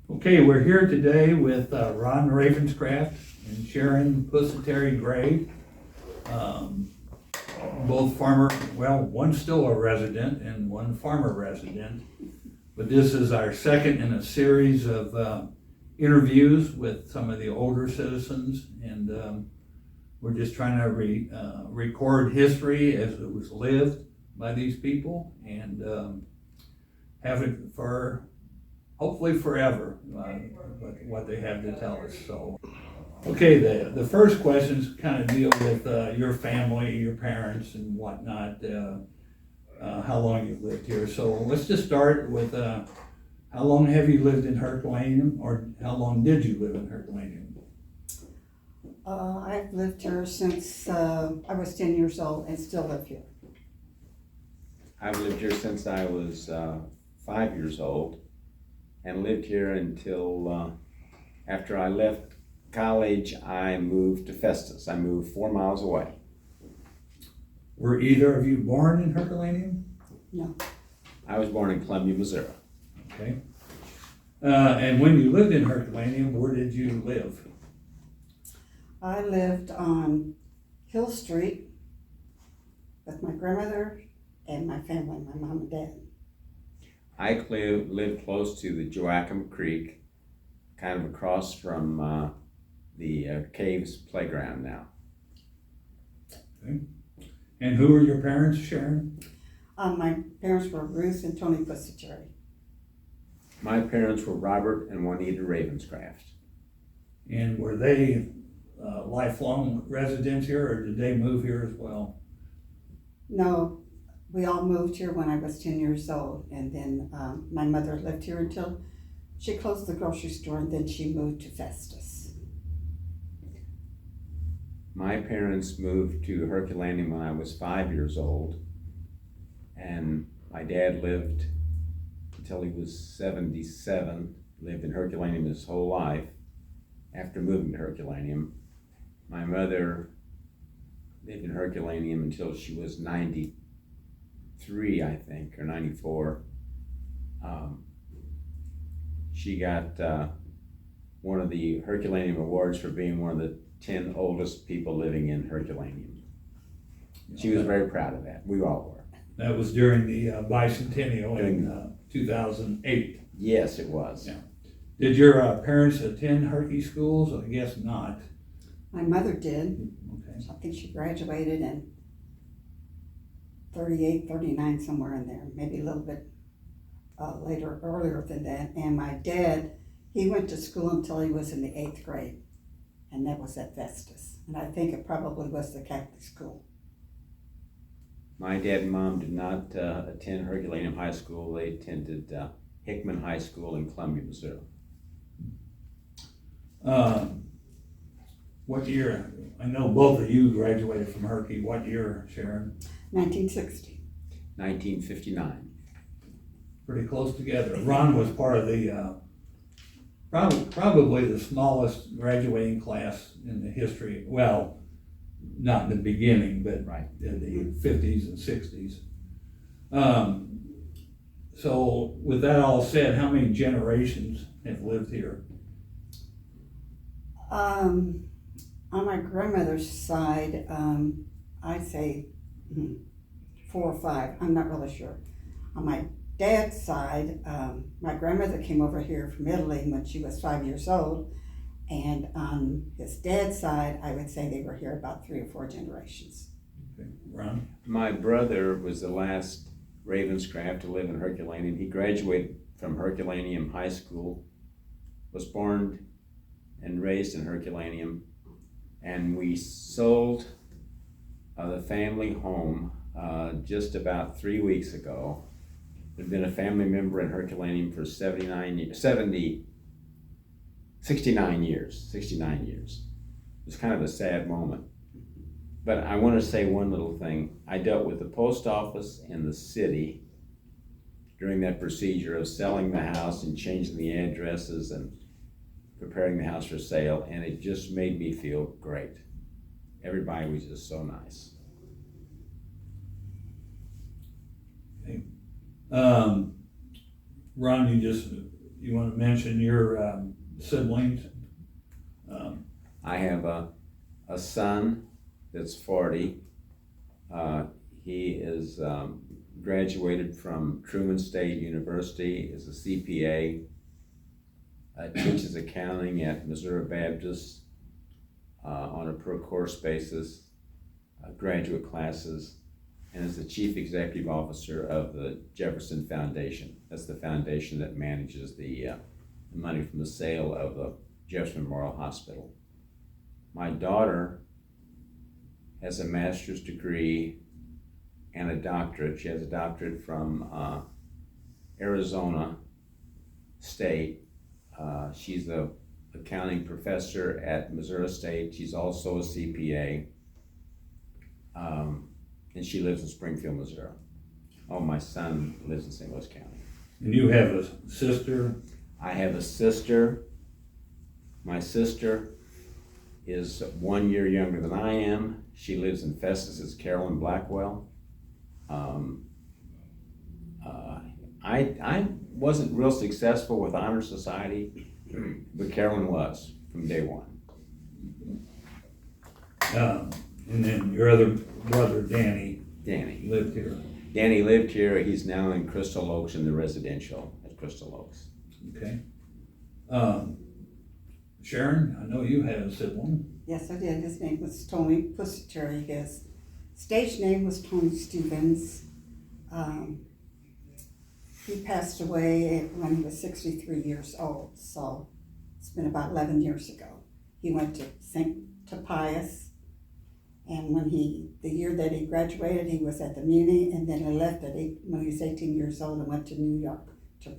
Okay, we're here today with Ron Ravenscraft and Sharon Pusateri Gray. Both farmer, well, one's still a resident and one farmer resident. But this is our second in a series of interviews with some of the older citizens. And we're just trying to record history as it was lived by these people and have it for hopefully forever, what they have to tell us. So, okay, the first questions kind of deal with your family, your parents and whatnot, how long you've lived here. So let's just start with how long have you lived in Herculaneum, or how long did you live in Herculaneum? I've lived here since I was 10 years old and still live here. I've lived here since I was 5 years old and lived here until after I left college. I moved to Festus. I moved 4 miles away. Were either of you born in Herculaneum? No. I was born in Columbia, Missouri. Okay. And when you lived in Herculaneum, where did you live? I lived on Hill Street with my grandmother and my family, my mom and dad. I lived close to the Joachim Creek, kind of across from the Caves playground now. Okay. And who were your parents, Sharon? My parents were Ruth and Tony Pusateri. My parents were Robert and Juanita Ravenscraft. And were they lifelong residents here, or did they move here as well? No, we all moved here when I was 10 years old, and then my mother lived here until she closed the grocery store, and then she moved to Festus. My parents moved to Herculaneum when I was 5 years old, and my dad lived until he was 77, lived in Herculaneum his whole life. After moving to Herculaneum, my mother lived in Herculaneum until she was 93, I think, or 94. She got one of the Herculaneum awards for being one of the 10 oldest people living in Herculaneum. She was very proud of that. We all were. That was during the bicentennial in 2008. Yes, it was. Yeah. Did your parents attend Herky schools? I guess not. My mother did. Okay. I think she graduated in 38, 39, somewhere in there, maybe a little bit earlier than that. And my dad, he went to school until he was in the 8th grade, and that was at Festus. And I think it probably was the Catholic school. My dad and mom did not attend Herculaneum High School. They attended Hickman High School in Columbia, Missouri. What year? I know both of you graduated from Herky. What year, Sharon? 1960. 1959. Pretty close together. Ron was part of the probably the smallest graduating class in the history. Well, not in the beginning, but Right. in the 50s and 60s. So with that all said, how many generations have lived here? On my grandmother's side, I'd say 4 or 5. I'm not really sure. On my dad's side, my grandmother came over here from Italy when she was 5 years old. And on his dad's side, I would say they were here about 3 or 4 generations. Okay. Ron? My brother was the last Ravenscraft to live in Herculaneum. He graduated from Herculaneum High School, was born and raised in Herculaneum, and we sold the family home just about 3 weeks ago. There'd been a family member in Herculaneum for 69 years. It was kind of a sad moment. But I want to say one little thing. I dealt with the post office and the city during that procedure of selling the house and changing the addresses and preparing the house for sale, and it just made me feel great. Everybody was just so nice. Okay. Ron, you you want to mention your siblings? I have a son that's 40. He is graduated from Truman State University, is a CPA, teaches accounting at Missouri Baptist on a per course basis, graduate classes, and is the chief executive officer of the Jefferson Foundation. That's the foundation that manages the money from the sale of the Jefferson Memorial Hospital. My daughter has a master's degree and a doctorate. She has a doctorate from Arizona State. She's the accounting professor at Missouri State. She's also a CPA. And she lives in Springfield, Missouri. Oh, my son lives in St. Louis County. And you have a sister? I have a sister. My sister is 1 year younger than I am. She lives in Festus. It's Carolyn Blackwell. I wasn't real successful with Honor Society, but Carolyn was from day one. And then your other brother, Danny, Danny lived here. Danny lived here. He's now in Crystal Oaks in the residential at Crystal Oaks. Okay. Sharon, I know you had a sibling. Yes, I did. His name was Tony Pusateri. His stage name was Tony Stevens. He passed away when he was 63 years old, so it's been about 11 years ago. He went to St. Tobias, and the year that he graduated, he was at the Muni, and then he left when he was 18 years old and went to New York to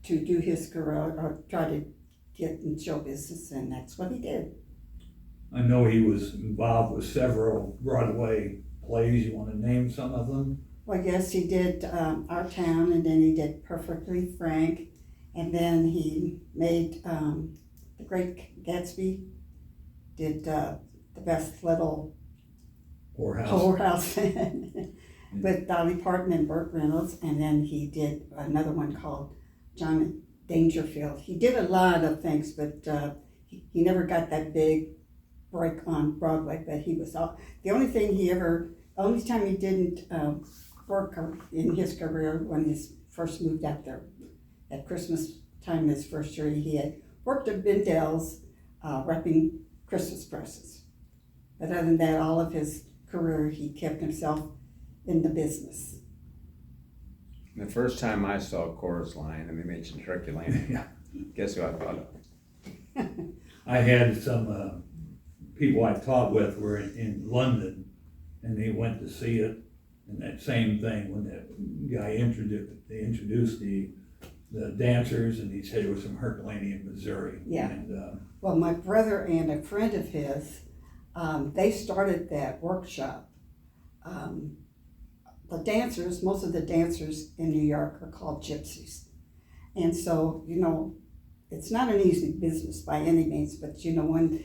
to do his career or try to get in show business, and that's what he did. I know he was involved with several Broadway plays. You want to name some of them? Well, yes, he did Our Town, and then he did Perfectly Frank, and then he made The Great Gatsby, did The Best Little Whorehouse with Dolly Parton and Burt Reynolds, and then he did another one called John Dangerfield. He did a lot of things, but he never got that big break on Broadway, but he was all, the only time he didn't work in his career when he first moved out there at Christmas time his first year, he had worked at Bindell's wrapping Christmas presents. But other than that, all of his career, he kept himself in the business. The first time I saw Chorus Line and they mentioned Herculaneum, Yeah. Guess who I thought of? I had some people I taught with were in London, and they went to see it, and that same thing when that guy introduced the dancers, and he said it was from Herculaneum, Missouri. Yeah. And, Well, my brother and a friend of his, they started that workshop. Most of the dancers in New York are called gypsies. And so, it's not an easy business by any means, but when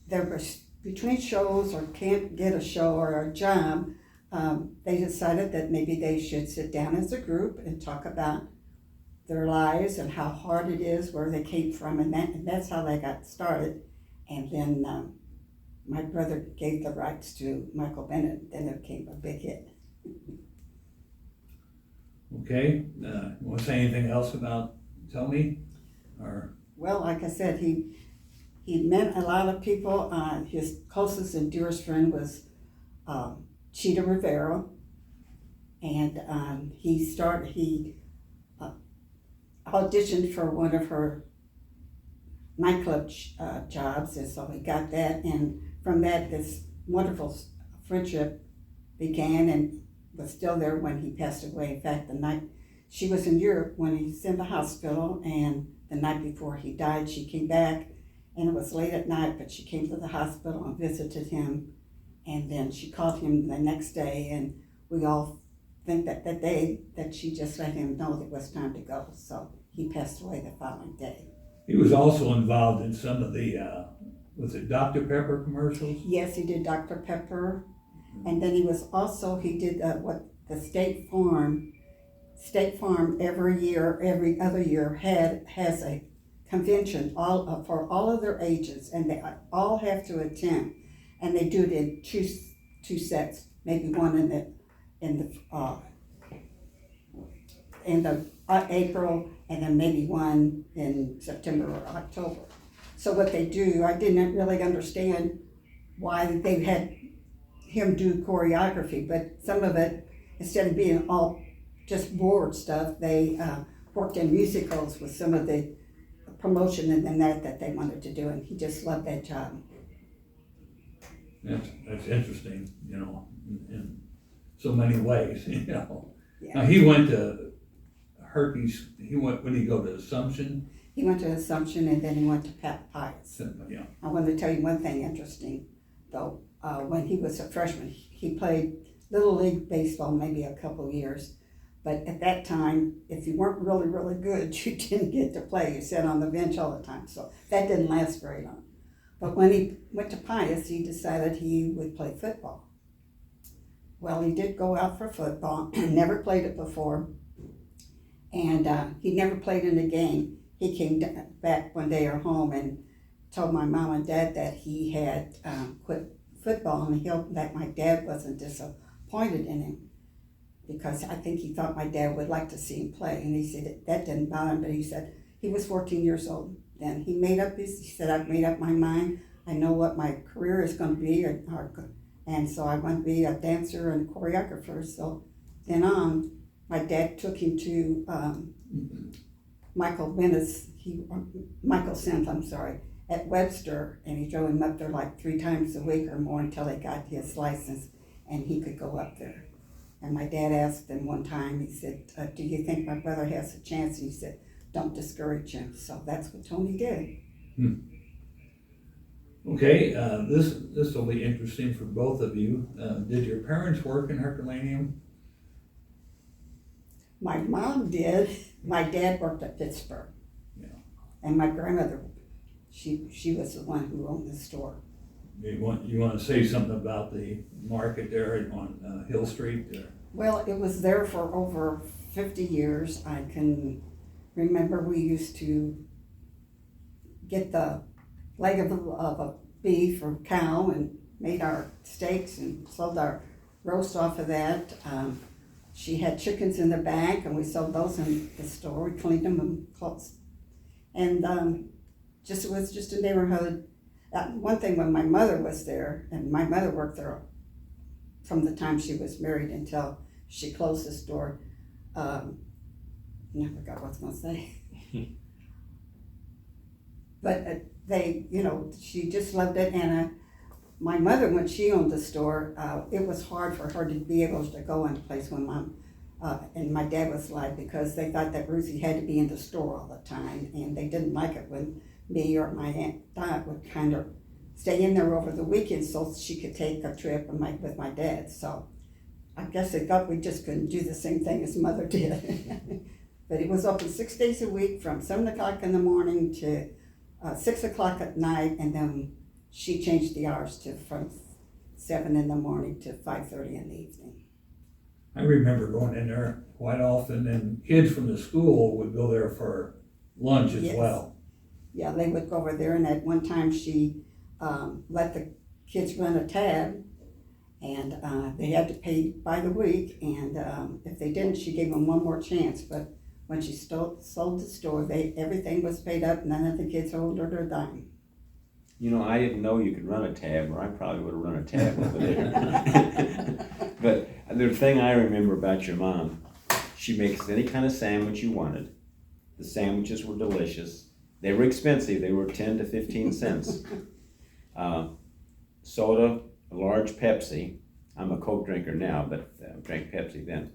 they're between shows or can't get a show or a job, they decided that maybe they should sit down as a group and talk about their lives and how hard it is, where they came from, and that's how they got started. And then my brother gave the rights to Michael Bennett, and it became a big hit. okay, you want to say anything else about Tony? Or Well, like I said, he met a lot of people. His closest and dearest friend was Cheetah Rivera, and he auditioned for one of her nightclub jobs, and so he got that, and from that this wonderful friendship began and was still there when he passed away. In fact, the night she was in Europe when he was in the hospital, and the night before he died, she came back, and it was late at night, but she came to the hospital and visited him, and then she called him the next day, and we all think that day that she just let him know that it was time to go, so he passed away the following day. he was also involved in some of the, was it Dr. Pepper commercials? Yes, he did Dr. Pepper, And then he did what the State Farm every year, every other year has a convention for all of their ages, and they all have to attend, and they do it in two sets, maybe one in the April, and then maybe one in September or October. So what they do, I didn't really understand why they had him do choreography, but some of it, instead of being all just board stuff, they worked in musicals with some of the promotion and then that they wanted to do, and he just loved that job. That's interesting, in so many ways, Yeah. Now, he went to Herpes, when he go to Assumption? He went to Assumption and then he went to Pius. Yeah. I want to tell you one thing interesting, though. When he was a freshman, he played Little League baseball maybe a couple years. But at that time, if you weren't really, really good, you didn't get to play. You sat on the bench all the time. So that didn't last very long. But when he went to Pius, he decided he would play football. Well, he did go out for football, never played it before. And he never played in a game. He came back one day or home and told my mom and dad that he had quit football, and he hoped that my dad wasn't disappointed in him, because I think he thought my dad would like to see him play. And he said that didn't bother him, but he said he was 14 years old then. He said, I've made up my mind. I know what my career is going to be, and so I want to be a dancer and a choreographer. So then on, my dad took him to Michael Sims, at Webster, and he drove him up there like 3 times a week or more until he got his license and he could go up there. And my dad asked him one time, he said, do you think my brother has a chance? And he said, don't discourage him. So that's what Tony did. Okay, this will be interesting for both of you. Did your parents work in Herculaneum? My mom did. My dad worked at Pittsburgh. Yeah. And my grandmother, she was the one who owned the store. You want to say something about the market there on Hill Street? Well, it was there for over 50 years. I can remember we used to get the leg of a beef or cow and made our steaks and sold our roast off of that. She had chickens in the back, and we sold those in the store. We cleaned them and closed. And it was just a neighborhood. One thing, when my mother was there, and my mother worked there from the time she was married until she closed the store. I forgot what I was going to say. But she just loved it. And my mother, when she owned the store, it was hard for her to be able to go in a place when Mom and my dad was alive, because they thought that Ruthie had to be in the store all the time, and they didn't like it when me or my Aunt Dot would kind of stay in there over the weekend so she could take a trip with my dad. So I guess they thought we just couldn't do the same thing as Mother did. But it was open 6 days a week from 7 o'clock in the morning to 6 o'clock at night, and then she changed the hours from 7 in the morning to 5:30 in the evening. I remember going in there quite often, and kids from the school would go there for lunch as well. Yeah, they would go over there, and at one time she let the kids run a tab, and they had to pay by the week, and if they didn't, she gave them one more chance. But when she sold the store, everything was paid up, none of the kids owed her a dime. I didn't know you could run a tab, or I probably would have run a tab over there. But the thing I remember about your mom, she makes any kind of sandwich you wanted. The sandwiches were delicious. They were expensive. They were 10 to 15 cents. Soda, a large Pepsi. I'm a Coke drinker now, but drank Pepsi then.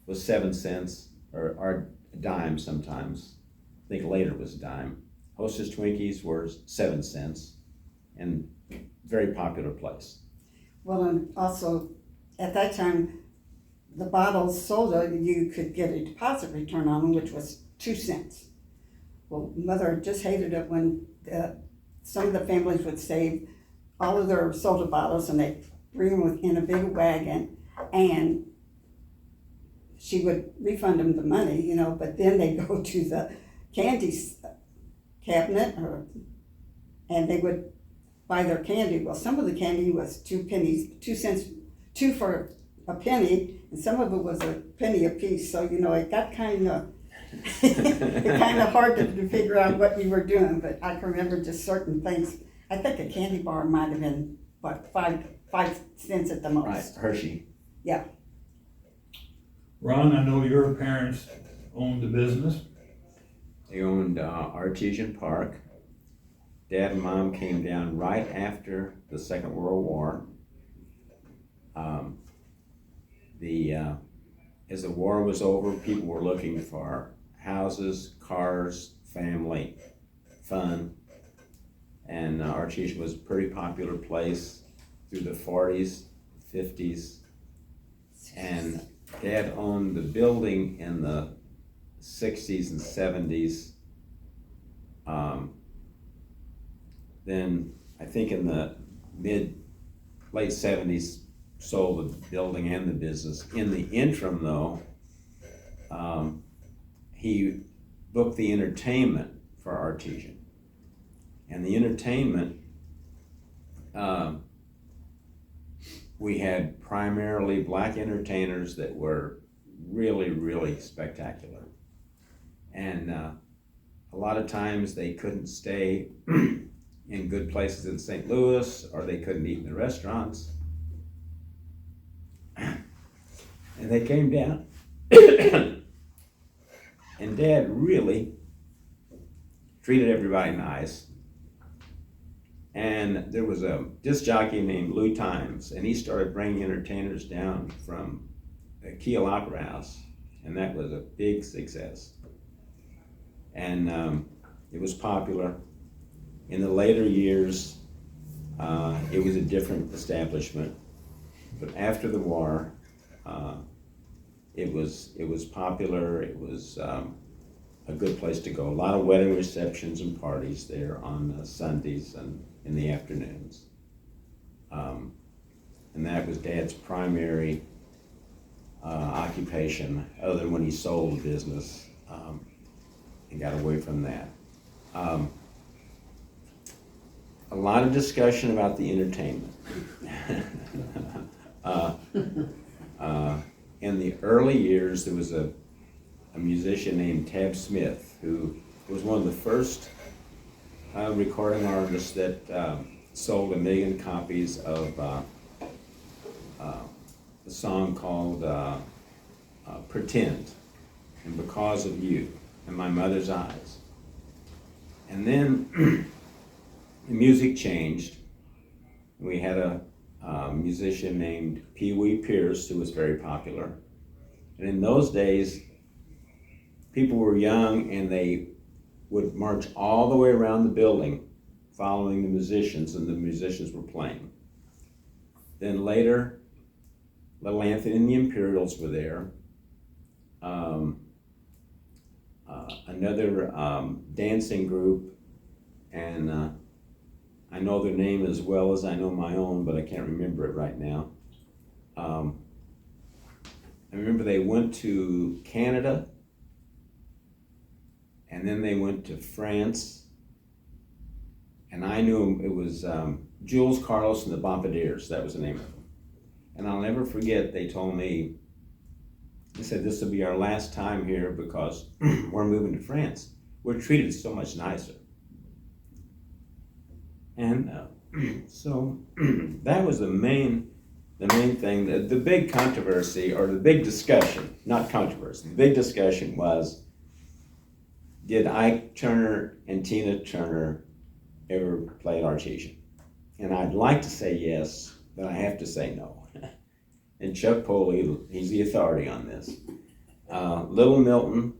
Was 7 cents or a dime sometimes. I think later it was a dime. Hostess Twinkies were 7 cents, and very popular place. Well, and also at that time, the bottles soda, you could get a deposit return on them, which was 2 cents. Well, Mother just hated it when some of the families would save all of their soda bottles, and they bring them in a big wagon, and she would refund them the money, you know, but then they go to the candy cabinet, and they would buy their candy. Well, some of the candy was 2 pennies, 2 cents, 2 for a penny, and some of it was a penny a piece. So, you know, it got kind of hard to figure out what you were doing, but I can remember just certain things. I think a candy bar might have been, what, 5 cents at the most. Right, Hershey. Yeah. Ron, I know your parents owned the business. They owned Artesian Park. Dad and Mom came down right after the Second World War. As the war was over, people were looking for houses, cars, family, fun, and Artesian was a pretty popular place through the 40s, 50s, and Dad owned the building in the 60s and 70s. Then I think in the late 70s sold the building and the business. In the interim though, he booked the entertainment for Artesian. And the entertainment, we had primarily black entertainers that were really, really spectacular. And a lot of times they couldn't stay in good places in St. Louis, or they couldn't eat in the restaurants. And they came down, and Dad really treated everybody nice. And there was a disc jockey named Lou Times, and he started bringing entertainers down from the Kiel Opera House, and that was a big success. And it was popular. In the later years, it was a different establishment, but after the war, it was popular. It was a good place to go. A lot of wedding receptions and parties there on Sundays and in the afternoons. And that was Dad's primary occupation, other than when he sold the business and got away from that. A lot of discussion about the entertainment. In the early years, there was a musician named Tab Smith, who was one of the first recording artists that sold 1 million copies of a song called Pretend, and Because of You, and My Mother's Eyes. And then the music changed. We had a musician named Pee Wee Pierce, who was very popular. And in those days, people were young and they would march all the way around the building following the musicians, and the musicians were playing. Then later, Little Anthony and the Imperials were there. Another dancing group, and I know their name as well as I know my own, but I can't remember it right now. I remember they went to Canada, and then they went to France, and I knew it was Jules Carlos and the Bombardiers. That was the name of them. And I'll never forget, they told me, they said, this will be our last time here because we're moving to France. We're treated so much nicer. And so that was the main thing. The big controversy, or the big discussion, not controversy, the big discussion was, did Ike Turner and Tina Turner ever play Artesian? And I'd like to say yes, but I have to say no. And Chuck Poley, he's the authority on this. Little Milton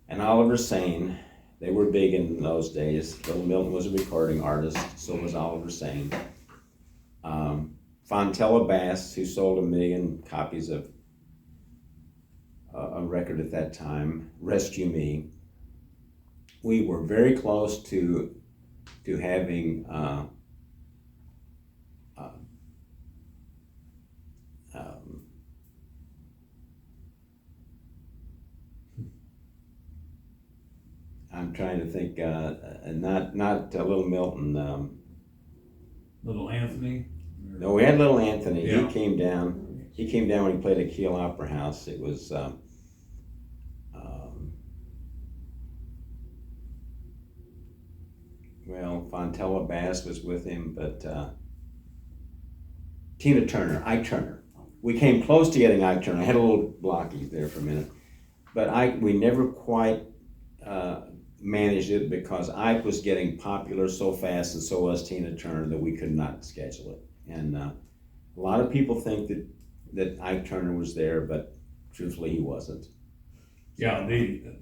and Oliver Sane, they were big in those days. Little Milton was a recording artist, so was Oliver Sane. Fontella Bass, who sold 1 million copies of a record at that time, Rescue Me. We were very close to having I'm trying to think, not Little Milton, Little Anthony? no, we had Little Anthony, Yeah. he came down when he played at Kiel Opera House, it was, well, Fontella Bass was with him, but, Tina Turner, Ike Turner. We came close to getting Ike Turner, I had a little blocky there for a minute, but we never quite, managed it because Ike was getting popular so fast and so was Tina Turner that we could not schedule it. And a lot of people think that Ike Turner was there, but truthfully he wasn't. Yeah,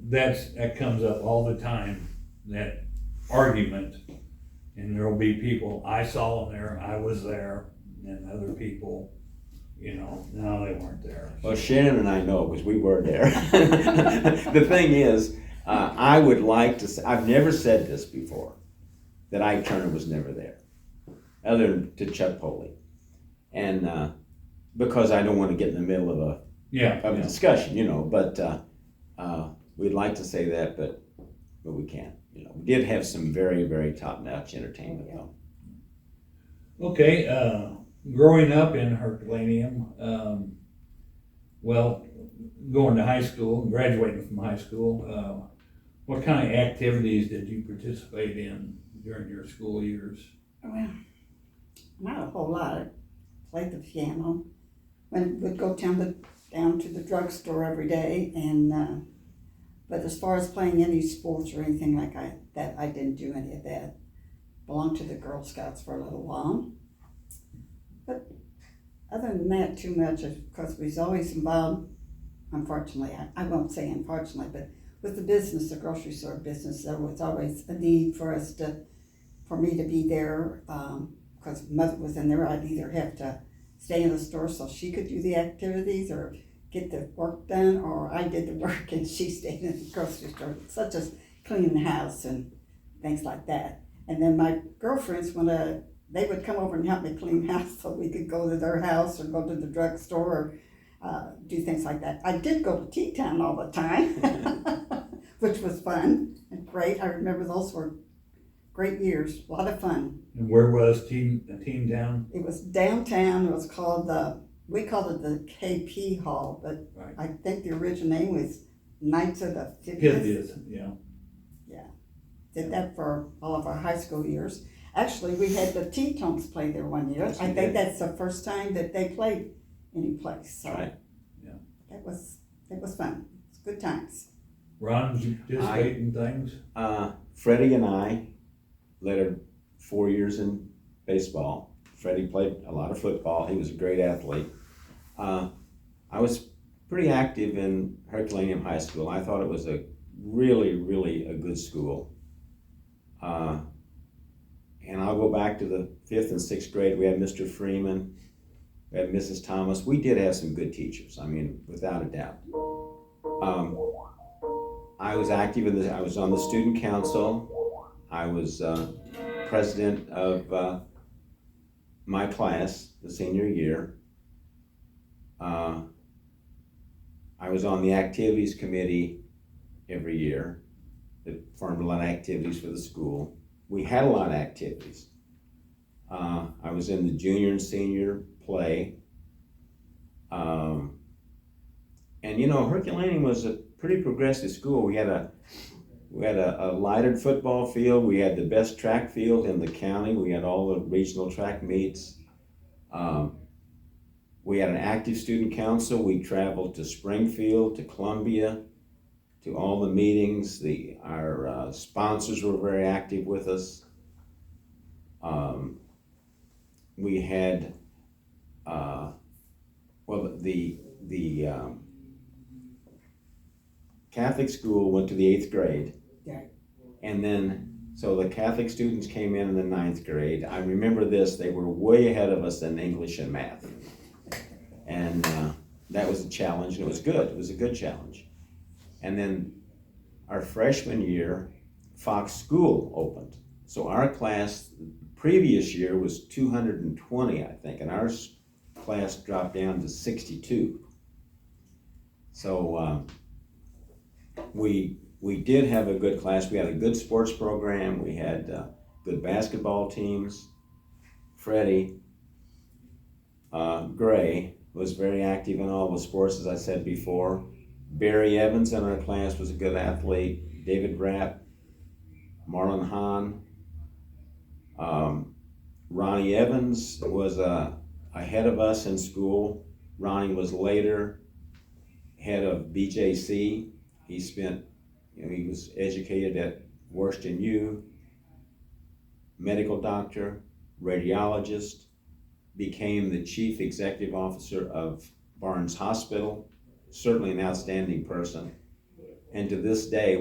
that comes up all the time, that argument. And there'll be people, I saw them there, I was there, and other people, no, they weren't there. Well, Sharon and I know because we were there. The thing is, I would like to say, I've never said this before, that Ike Turner was never there, other than to Chuck Poley. And because I don't want to get in the middle of a discussion, but we'd like to say that, but we can't. We did have some very, very top-notch entertainment though. Okay, growing up in Herculaneum, going to high school, graduating from high school, what kind of activities did you participate in during your school years? Well, not a whole lot. I played the piano. We'd go down to the drugstore every day, and but as far as playing any sports or anything like that, I didn't do any of that. Belonged to the Girl Scouts for a little while. But other than that, too much, because we was always involved, unfortunately, I won't say unfortunately, but with the business, the grocery store business, there was always a need for me to be there, because Mother was in there. I'd either have to stay in the store so she could do the activities or get the work done, or I did the work and she stayed in the grocery store, such as cleaning the house and things like that. And then my girlfriends, they would come over and help me clean the house so we could go to their house or go to the drugstore or do things like that. I did go to T-Town all the time, which was fun and great. I remember those were great years, a lot of fun. And where was Teen Town? It was downtown. It was called we called it the KP Hall, but Right. I think the original name was Knights of the 50th. 50th, yeah. Yeah, did that for all of our high school years. Actually, we had the T-Tones play there one year. Yes, I we think did. that's the first time that they played any place. So Right. Yeah. it was fun. It's good times. Ron, did you participate in things? Freddie and I led 4 years in baseball. Freddie played a lot of football. He was a great athlete. I was pretty active in Herculaneum High School. I thought it was a really, really a good school. And I'll go back to the 5th and 6th grade. We had Mr. Freeman, we had Mrs. Thomas. We did have some good teachers, without a doubt. I was active I was on the student council. I was president of my class the senior year. I was on the activities committee every year that formed a lot of activities for the school. We had a lot of activities. I was in the junior and senior play. And Herculaneum was a pretty progressive school. We had a lighted football field. We had the best track field in the county. We had all the regional track meets. We had an active student council. We traveled to Springfield, to Columbia, to all the meetings. Our sponsors were very active with us. We had the Catholic school went to the 8th grade. Yeah. And then, so the Catholic students came in the 9th grade. I remember this, they were way ahead of us in English and math. And that was a challenge, and it was good. It was a good challenge. And then our freshman year, Fox School opened. So our class, previous year was 220, I think, and our class dropped down to 62. So we we did have a good class. We had a good sports program. We had good basketball teams. Freddie Gray was very active in all the sports, as I said before. Barry Evans in our class was a good athlete. David Rapp, Marlon Hahn. Ronnie Evans was ahead of us in school. Ronnie was later head of BJC. He spent, he was educated at Washington U, medical doctor, radiologist, became the chief executive officer of Barnes Hospital, certainly an outstanding person. And to this day,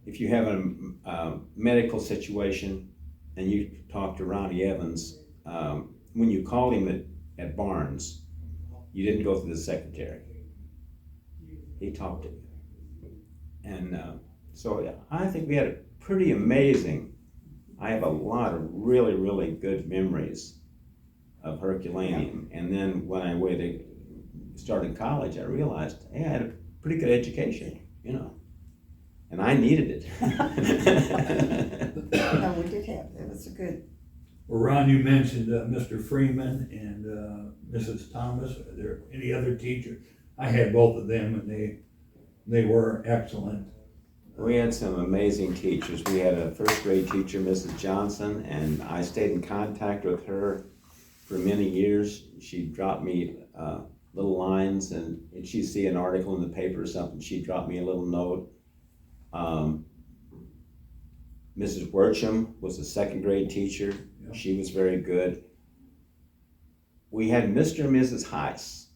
if you have a medical situation and you talk to Ronnie Evans, when you called him at Barnes, you didn't go through the secretary. He talked to you. And so I think we had a pretty amazing, I have a lot of really, really good memories of Herculaneum. And then when I started college, I realized, hey, I had a pretty good education, and I needed it. No, we did have, it was a good. Well, Ron, you mentioned Mr. Freeman and Mrs. Thomas. Are there any other teachers? I had both of them, and they were excellent. We had some amazing teachers. We had a first grade teacher, Mrs. Johnson, and I stayed in contact with her for many years. She'd drop me little lines, and if she'd see an article in the paper or something, she'd drop me a little note. Mrs. Worcham was a second grade teacher. Yeah. She was very good. We had Mr. and Mrs. Heiss.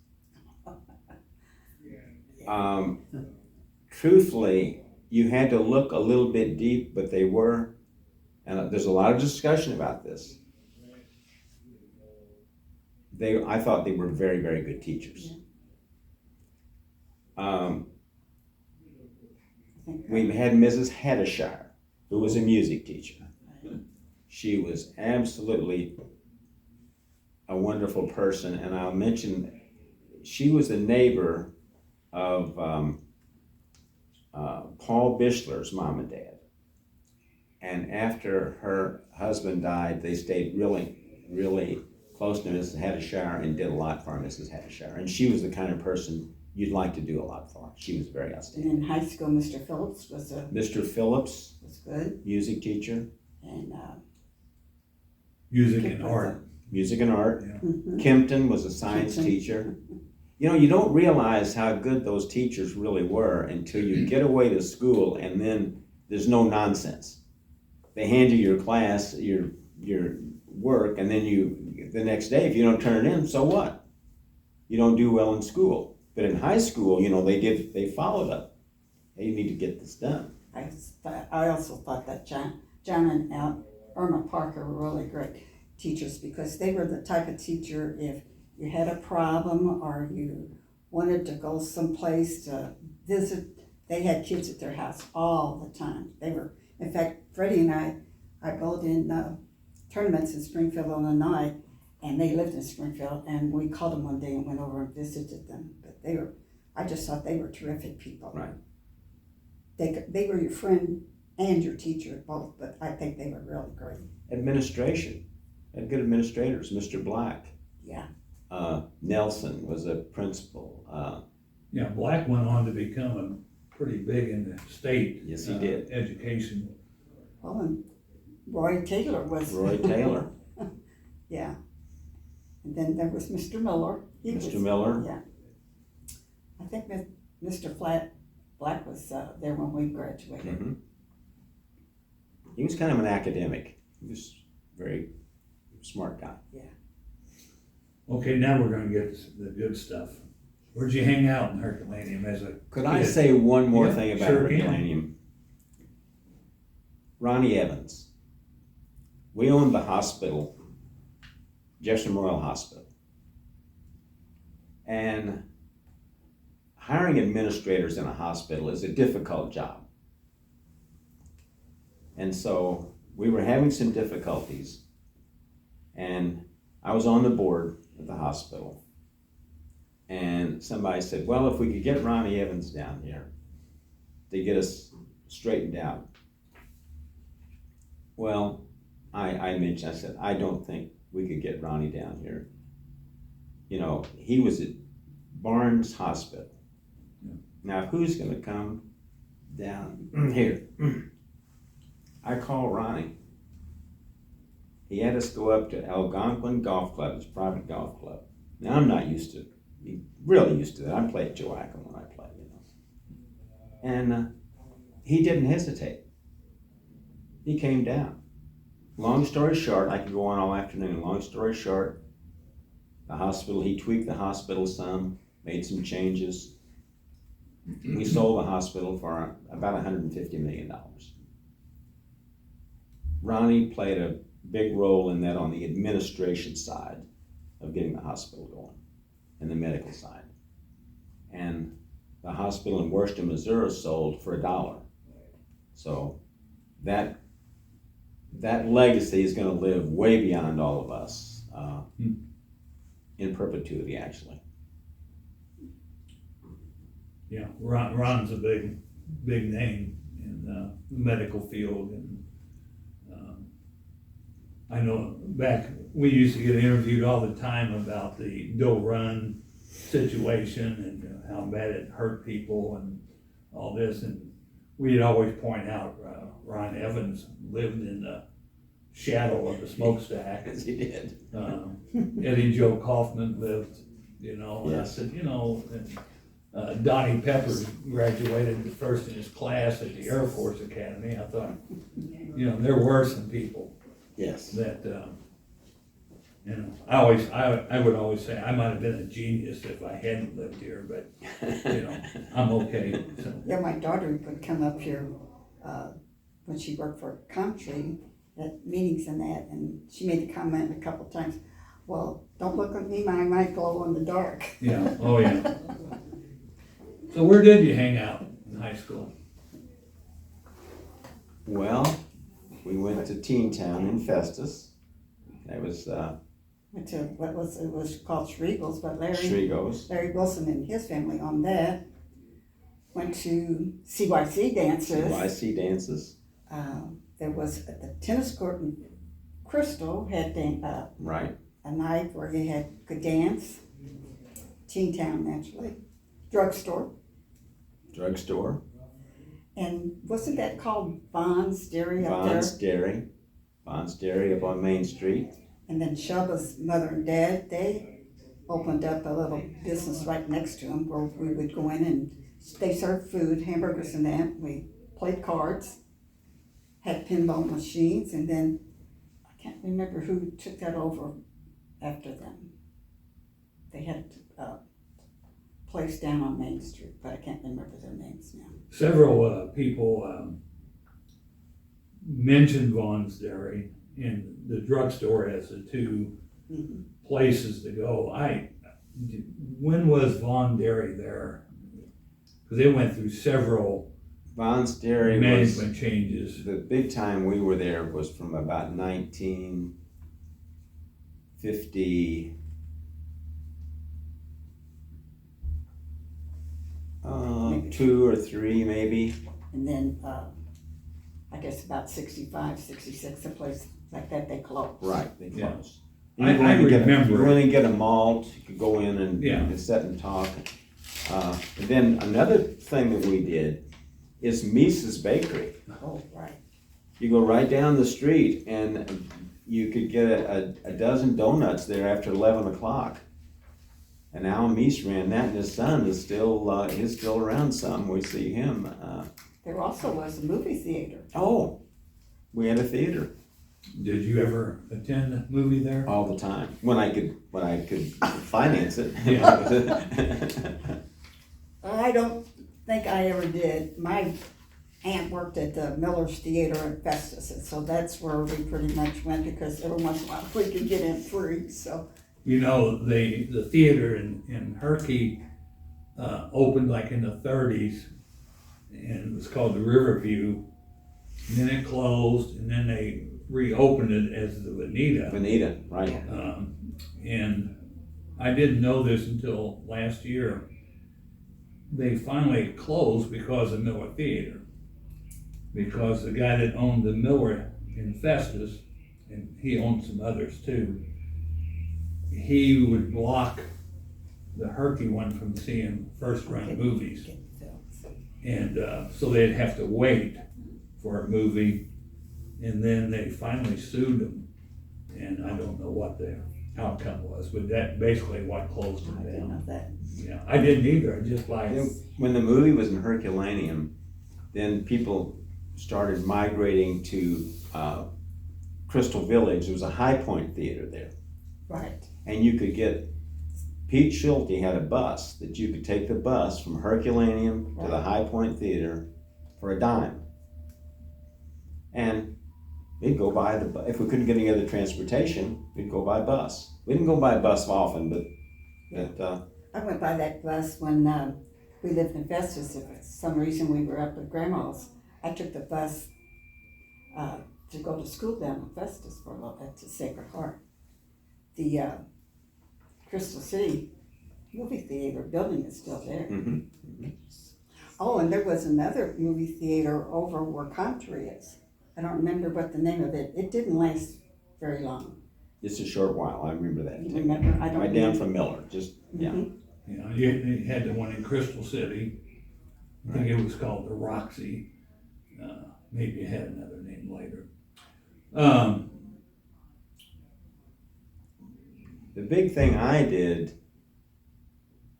Truthfully, you had to look a little bit deep, but they were, and there's a lot of discussion about this. I thought they were very, very good teachers. We had Mrs. Hadishire, who was a music teacher. She was absolutely a wonderful person, and I'll mention she was a neighbor of Paul Bischler's mom and dad. And after her husband died, they stayed really, really close to Mrs. Hadishire and did a lot for Mrs. Hadishire. And she was the kind of person you'd like to do a lot for. She was very outstanding. And in high school, Mr. Phillips was Mr. Phillips was good. Music teacher. And music and art. Music and art. Yeah. Mm-hmm. Kempton was a science teacher. You don't realize how good those teachers really were until you get away to school, and then there's no nonsense. They hand you your class, your work, and then the next day, if you don't turn it in, so what? You don't do well in school. But in high school, they followed up. Hey, you need to get this done. I also thought that John and Irma Parker were really great teachers, because they were the type of teacher, if you had a problem or you wanted to go someplace to visit, they had kids at their house all the time. In fact, Freddie and I bowled in tournaments in Springfield, Illinois, and they lived in Springfield, and we called them one day and went over and visited them. But I just thought they were terrific people. Right. They were your friend and your teacher both, but I think they were really great. Administration. Had good administrators. Mr. Black. Yeah. Nelson was a principal. Black went on to become pretty big in the state. Yes, he did. Education. Well, and Roy Taylor was. Roy Taylor. Yeah. And then there was Mr. Miller. Miller. Yeah. I think Mr. Black was there when we graduated. Mm-hmm. He was kind of an academic. He was a very smart guy. Yeah. Okay, now we're going to get the good stuff. Where'd you hang out in Herculaneum as a Could kid? I say one more Yeah, thing about sure Herculaneum? Ronnie Evans. We owned the hospital, Jefferson Memorial Hospital. And hiring administrators in a hospital is a difficult job. And so we were having some difficulties. And I was on the board at the hospital. And somebody said, well, if we could get Ronnie Evans down here to get us straightened out. Well, I mentioned, I said, I don't think we could get Ronnie down here. You know, he was at Barnes Hospital. Yeah. Now, who's gonna come down here? I call Ronnie. He had us go up to Algonquin Golf Club, his private golf club. Now, I'm not really used to that. I play at Joachim when I play, you know. And he didn't hesitate. He came down. Long story short, I could go on all afternoon. Long story short, the hospital, he tweaked the hospital some, made some changes. We sold the hospital for about $150 million. Ronnie played a big role in that on the administration side of getting the hospital going and the medical side. And the hospital in Worcester, Missouri sold for $1. So that legacy is going to live way beyond all of us, in perpetuity, actually. Yeah, Ron's a big name in the medical field, and I know back we used to get interviewed all the time about the Doe Run situation and how bad it hurt people and all this, and we'd always point out Ron Evans lived in the shadow of the smokestack. Yes, he did. Eddie Joe Kaufman lived, you know, and I said, you know, and Donnie Peppers graduated first in his class at the Air Force Academy. I thought, you know, there were some people Yes. that, you know, I would always say I might have been a genius if I hadn't lived here, but, you know, I'm okay. So. Yeah, my daughter would come up here when she worked for Country at meetings and that, and she made the comment a couple times, well, don't look at me, I might glow in the dark. Yeah, oh yeah. So where did you hang out in high school? Well, we went to Teen Town in Festus. That was Went to it was called Schregel's, but Schrego's. Larry Wilson and his family on that. Went to CYC dances. YC dances. There was at the tennis court in Crystal had Right. a night where you could dance. Teen Town, naturally. Drugstore. And wasn't that called Vaughn's Dairy up there? Vaughn's Dairy up on Main Street. And then Shelba's mother and dad, they opened up a little business right next to them where we would go in and they served food, hamburgers and that. We played cards, had pinball machines, and then I can't remember who took that over after them. They had a place down on Main Street, but I can't remember their names now. Several people mentioned Vaughn's Dairy and the drugstore as the two places to go. When was Vaughn's Dairy there? Because they went through several Vaughn's Dairy management changes. The big time we were there was from about 1950. 2 or 3 maybe. And then I guess about 65, 66, a place like that, they closed. Right, they closed. Yeah. I remember. You really get a malt, you could go in and, yeah. and sit and talk. And then another thing that we did is Mises Bakery. Oh, right. You go right down the street and you could get a dozen donuts there after 11 o'clock. And Alan Meese ran that, and his son is still he's still around some. We see him. There also was a movie theater. Oh, we had a theater. Did you ever attend a movie there? All the time when I could finance it. I don't think I ever did. My aunt worked at the Miller's Theater in Festus, and so that's where we pretty much went because every once in a while we could get in free. So. You know, the theater in Herky opened like in the 30s, and it was called the Riverview. And then it closed, and then they reopened it as the Veneta. Veneta, right. And I didn't know this until last year. they finally closed because of Miller Theater. Because the guy that owned the Miller in Festus, and he owned some others too, he would block the Herky one from seeing first run movies. And so they'd have to wait for a movie, and then they finally sued him. And I don't know what the outcome was, but that basically what closed him I didn't know down. that. Yeah, I didn't either, I just like, When the movie was in Herculaneum, then people started migrating to Crystal Village. There was a High Point theater there. Right. And you could get, Pete Schulte had a bus that you could take the bus from Herculaneum to the High Point Theater for a dime. And we'd go by if we couldn't get any other transportation, we'd go by bus. We didn't go by bus often, but I went by that bus when we lived in Festus. If for some reason we were up at Grandma's, I took the bus to go to school down in Festus for a little bit to Sacred Heart. The Crystal City movie theater building is still there. Oh, and there was another movie theater over where Country is. I don't remember what the name of it. It didn't last very long. just a short while. I remember that. You remember? I don't Right remember. down from Miller, just, yeah. You know, you had the one in Crystal City. I think it was called the Roxy. Maybe it had another name later. The big thing I did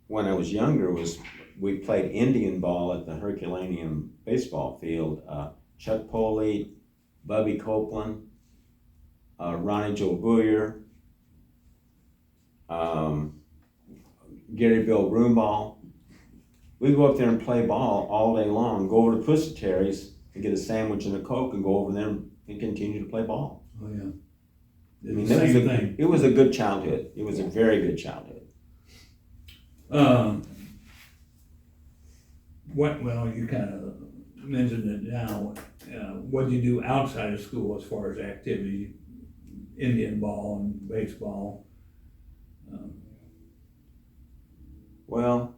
when I was younger was we played Indian ball at the Herculaneum baseball field. Chuck Poley, Bubby Copeland, Ronnie Joe Booyer, Gary Bill Broomball. We'd go up there and play ball all day long, go over to Pusateri's and get a sandwich and a Coke and go over there and continue to play ball. Oh, yeah. I mean, The same thing. it was a good childhood. It was a very good childhood. Well, you kind of mentioned it now. What do you do outside of school as far as activity? Indian ball and baseball. Well,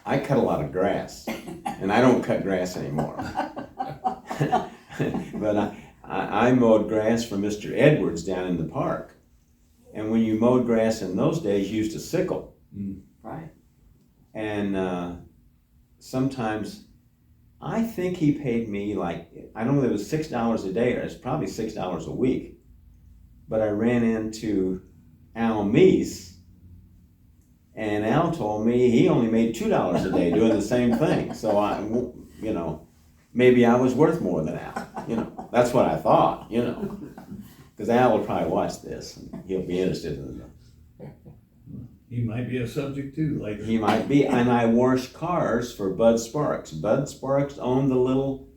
I cut a lot of grass, and I don't cut grass anymore. But I mowed grass for Mr. Edwards down in the park. And when you mowed grass in those days, you used a sickle. Right. And sometimes, I think he paid me like, I don't know if it was $6 a day or it's probably $6 a week. But I ran into Al Meese, and Al told me he only made $2 a day doing the same thing. So maybe I was worth more than Al. That's what I thought, Because Al will probably watch this and he'll be interested in it. He might be a subject too later. He might be. And I washed cars for Bud Sparks. Bud Sparks owned the little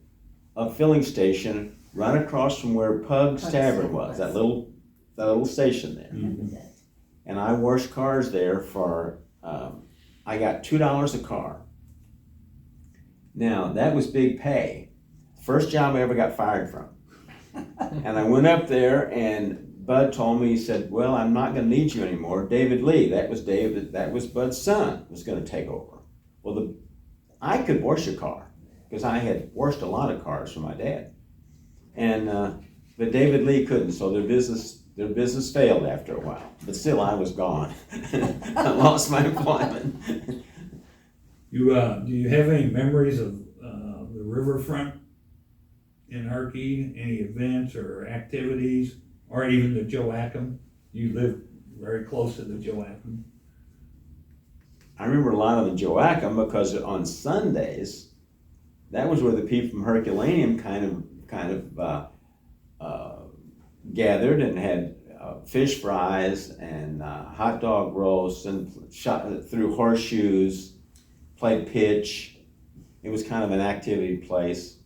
filling station right across from where Pug's Tavern was, that little station there. Mm-hmm. And I washed cars there for, I got $2 a car. Now, that was big pay. First job I ever got fired from. And I went up there and Bud told me, he said, well, I'm not going to need you anymore. David Lee, that was Bud's son, was going to take over. Well, I could wash a car because I had washed a lot of cars for my dad. And, but David Lee couldn't, so their business failed after a while. But still, I was gone. I lost my employment. Do you have any memories of the riverfront in Herky? Any events or activities, or even the Joachim? You live very close to the Joachim. I remember a lot of the Joachim because on Sundays, that was where the people from Herculaneum kind of gathered and had fish fries and hot dog roasts and shot through horseshoes, played pitch. It was kind of an activity place.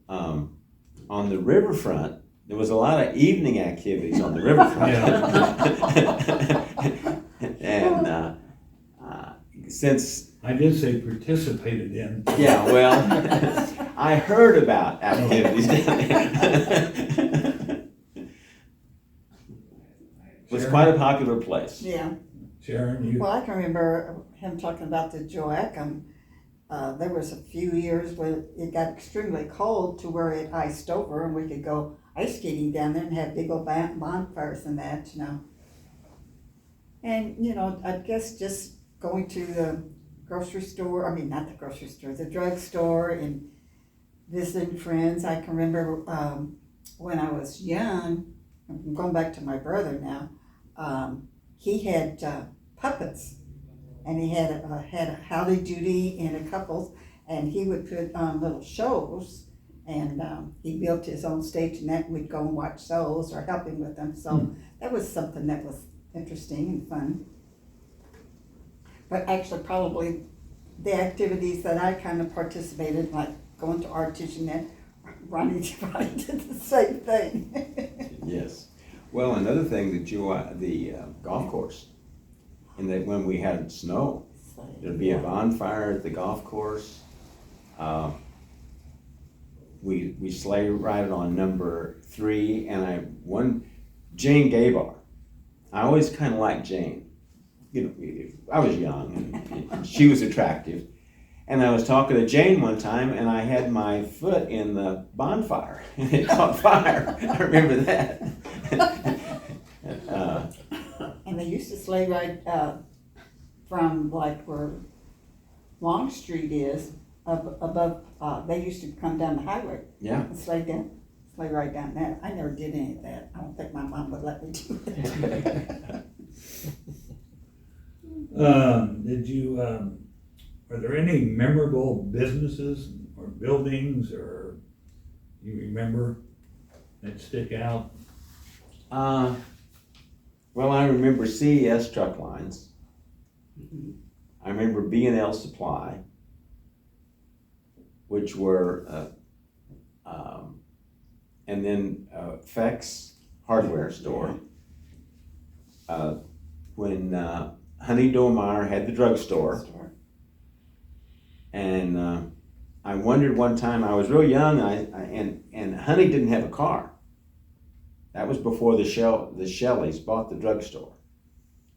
On the riverfront, there was a lot of evening activities on the riverfront. And since I did say participated in. yeah, well, I heard about activities down there. It was quite a popular place. Yeah. Sharon, you, Well, I can remember him talking about the Joachim. There was a few years where it got extremely cold to where it iced over and we could go ice skating down there and have big old bonfires and that, you know. And, you know, I guess just going to the grocery store, I mean, not the grocery store, the drugstore and visiting friends. I can remember when I was young, I'm going back to my brother now, he had puppets. And he had a Howdy Doody and a couple, and he would put on little shows, and he built his own stage, and that we'd go and watch those or help him with them. So that was something that was interesting and fun. But actually, probably the activities that I kind of participated, like going to art teaching, that Ronnie did the same thing. Yes. Well, another thing that the golf course, and that when we had snow, there'd be a bonfire at the golf course. We sleigh ride on number 3, and Jane Gabar. I always kind of liked Jane. You know, I was young and she was attractive. And I was talking to Jane one time, and I had my foot in the bonfire, and it caught fire. I remember that. And they used to sleigh ride from like where Long Street is above. They used to come down the highway. Yeah. And sleigh ride down there. I never did any of that. I don't think my mom would let me do it. did you, are there any memorable businesses or buildings or you remember that stick out? Well, I remember CES truck lines. I remember B&L Supply, which were, and then Fex Hardware Store. When Honey Domeyer had the drugstore. And I wondered one time, I was real young, and Honey didn't have a car. That was before the Shelleys bought the drugstore.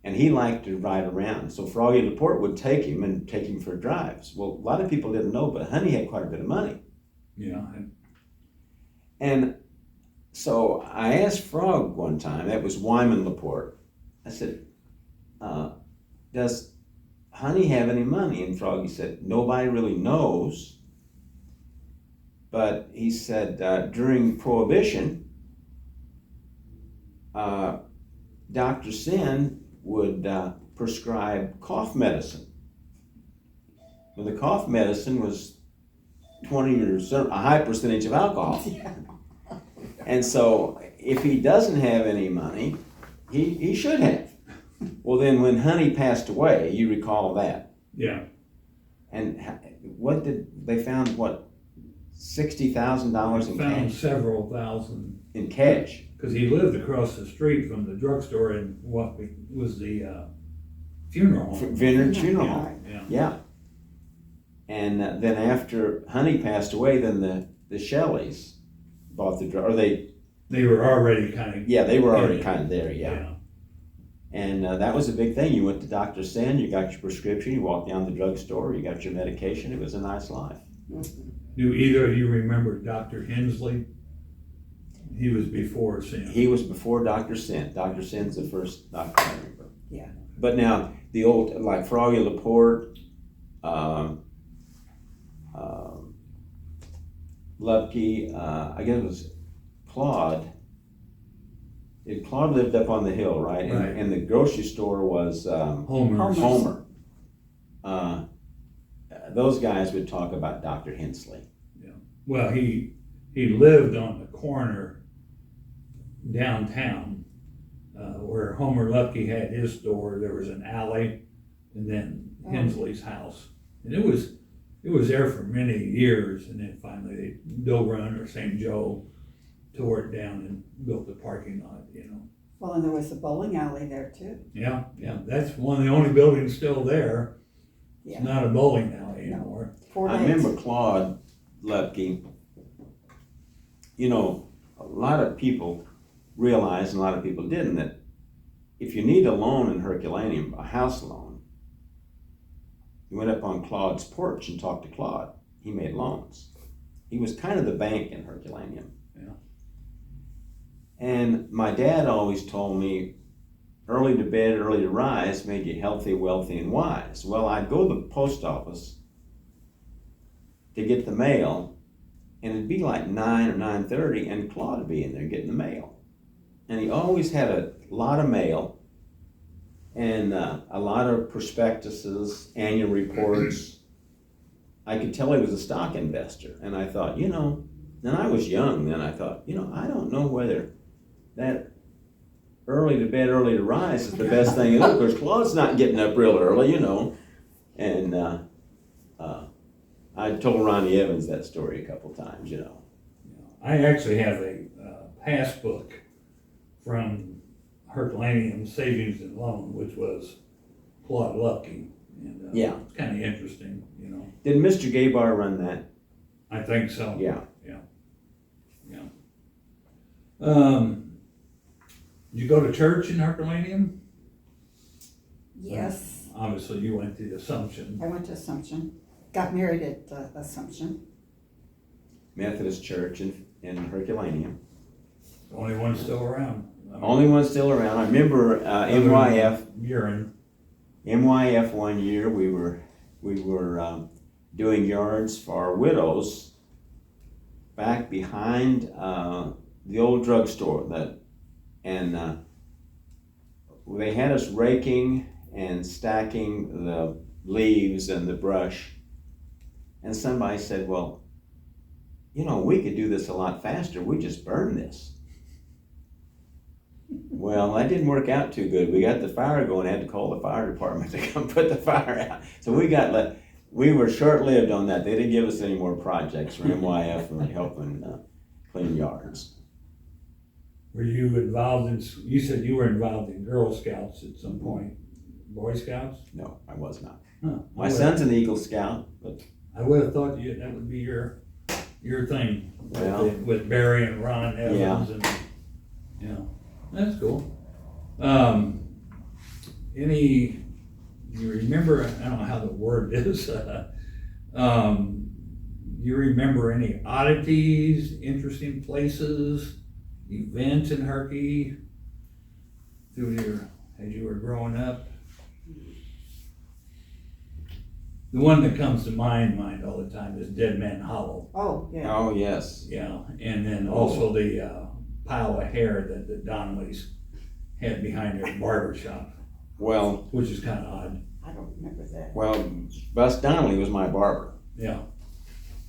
And he liked to ride around. So Froggy Laporte would take him for drives. Well, a lot of people didn't know, but Honey had quite a bit of money. Yeah. And so I asked Frog one time, that was Wyman Laporte, I said, does Honey have any money? And Froggy said, nobody really knows. But he said, during Prohibition, Dr. Sin would prescribe cough medicine. Well, the cough medicine was 20 or a high percentage of alcohol. Yeah. And so if he doesn't have any money, he should have. Well, then when Honey passed away, you recall that. Yeah. And they found $60,000 in Found cash? several thousand. In cash. Because he lived across the street from the drugstore in what was the funeral home. Vineyard Funeral Home. Yeah. Yeah. And then after Honey passed away, then the Shelleys bought the drug, or they were already kind of. Yeah, they were already kind of there, yeah. Yeah. And that was a big thing. You went to Dr. Sin, you got your prescription, you walked down the drugstore, you got your medication. It was a nice life. Do either of you remember Dr. Hensley? He was before Sin. He was before Dr. Sin. Dr. Sin's the first doctor I remember. Yeah. But now, the old, like Froggy Laporte, Lupke, I guess it was Claude. Claude lived up on the hill, right? Right. And the grocery store was Homer's. Homer. Those guys would talk about Dr. Hensley. Yeah. Well, he lived on the corner downtown where Homer Lupke had his store. There was an alley, and then Hensley's house, and it was there for many years, and then finally Doe Run or St. Joe tore it down and built the parking lot, you know. Well, and there was a bowling alley there too. Yeah, that's one of the only buildings still there. Yeah. It's not a bowling alley anymore. 4 I days. remember Claude Lupke. You know, a lot of people realized, and a lot of people didn't, that if you need a loan in Herculaneum, a house loan, you went up on Claude's porch and talked to Claude. He made loans. He was kind of the bank in Herculaneum. Yeah. And my dad always told me, early to bed, early to rise made you healthy, wealthy, and wise. Well, I'd go to the post office to get the mail, and it'd be like 9 or 9:30, and Claude would be in there getting the mail. And he always had a lot of mail, and a lot of prospectuses, annual reports. I could tell he was a stock investor, and I thought, and I was young then, I thought, I don't know whether that early to bed, early to rise is the best thing in the world, because Claude's not getting up real early, and I told Ronnie Evans that story a couple times, I actually have a passbook from Herculaneum Savings and Loan, which was Claude Lucky. And Yeah. it's kind of interesting, Did Mr. Gaybar run that? I think so. Yeah. Did you go to church in Herculaneum? Yes, Obviously, you went to Assumption. I went to Assumption, got married at Assumption. Methodist Church in Herculaneum. Only one still around. Only one still around. I remember MYF. MYF one year we were doing yards for widows back behind the old drugstore and they had us raking and stacking the leaves and the brush, and somebody said, well, we could do this a lot faster, we just burn this. Well, that didn't work out too good. We got the fire going, had to call the fire department to come put the fire out. So we were short-lived on that. They didn't give us any more projects for MYF and helping clean yards. Were you involved you said you were involved in Girl Scouts at some point, Boy Scouts? No, I was not. Huh. My son's an Eagle Scout, but I would have thought that would be your thing, Well, with Barry and Ron Evans and, that's cool. You remember, I don't know how the word is, you remember any oddities, interesting places, events in Herky as you were growing up? The one that comes to mind all the time is Dead Man Hollow. Oh, yeah. oh yes. Yeah, and then also the pile of hair that the Donnellys had behind their barber shop, Well, which is kind of odd. I don't remember that. Bus Donnelly was my barber. Yeah.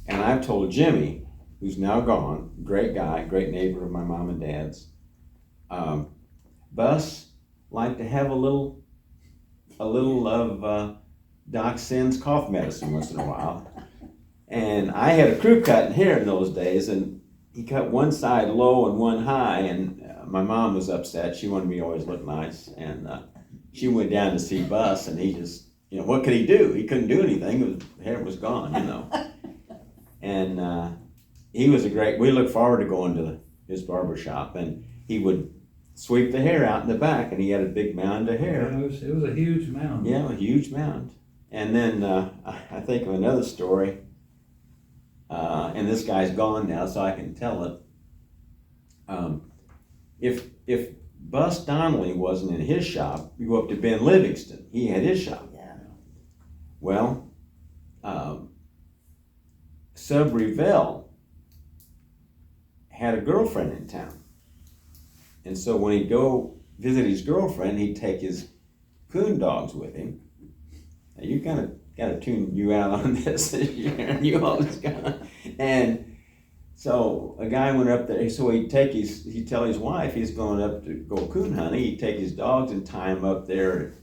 And I've told Jimmy, who's now gone, great guy, great neighbor of my mom and dad's, Bus liked to have a little of Doc Sin's cough medicine once in a while. And I had a crew cutting hair in those days, and he cut one side low and one high, and my mom was upset. She wanted me to always look nice, and she went down to see Bus, and he just, what could he do? He couldn't do anything. His hair was gone, And he was we looked forward to going to his barber shop, and he would sweep the hair out in the back, and he had a big mound of hair. Yeah, it was a huge mound. Yeah, a huge mound. And then I think of another story, and this guy's gone now, so I can tell it. If Bus Donnelly wasn't in his shop, you go up to Ben Livingston. He had his shop. Yeah. Well, Sub Revell had a girlfriend in town. And so when he'd go visit his girlfriend, he'd take his coon dogs with him. Now you kind of got to tune you out on this. You always got. And so a guy went up there. So he'd tell his wife he's going up to go coon hunting. He'd take his dogs and tie them up there.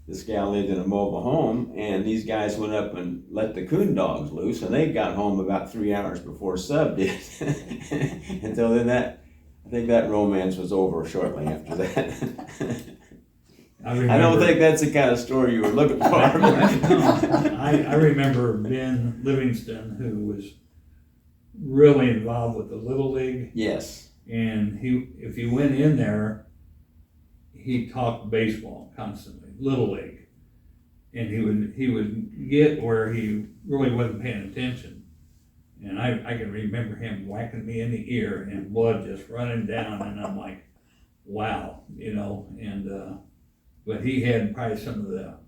This gal lived in a mobile home, and these guys went up and let the coon dogs loose, and they got home about 3 hours before Sub did. And so then I think that romance was over shortly after that. I don't think that's the kind of story you were looking for. I remember Ben Livingston, who was really involved with the Little League. Yes. And if you went in there, he talked baseball constantly, Little League. And he would get where he really wasn't paying attention. And I can remember him whacking me in the ear and blood just running down, and I'm like, wow, but he had probably some of the,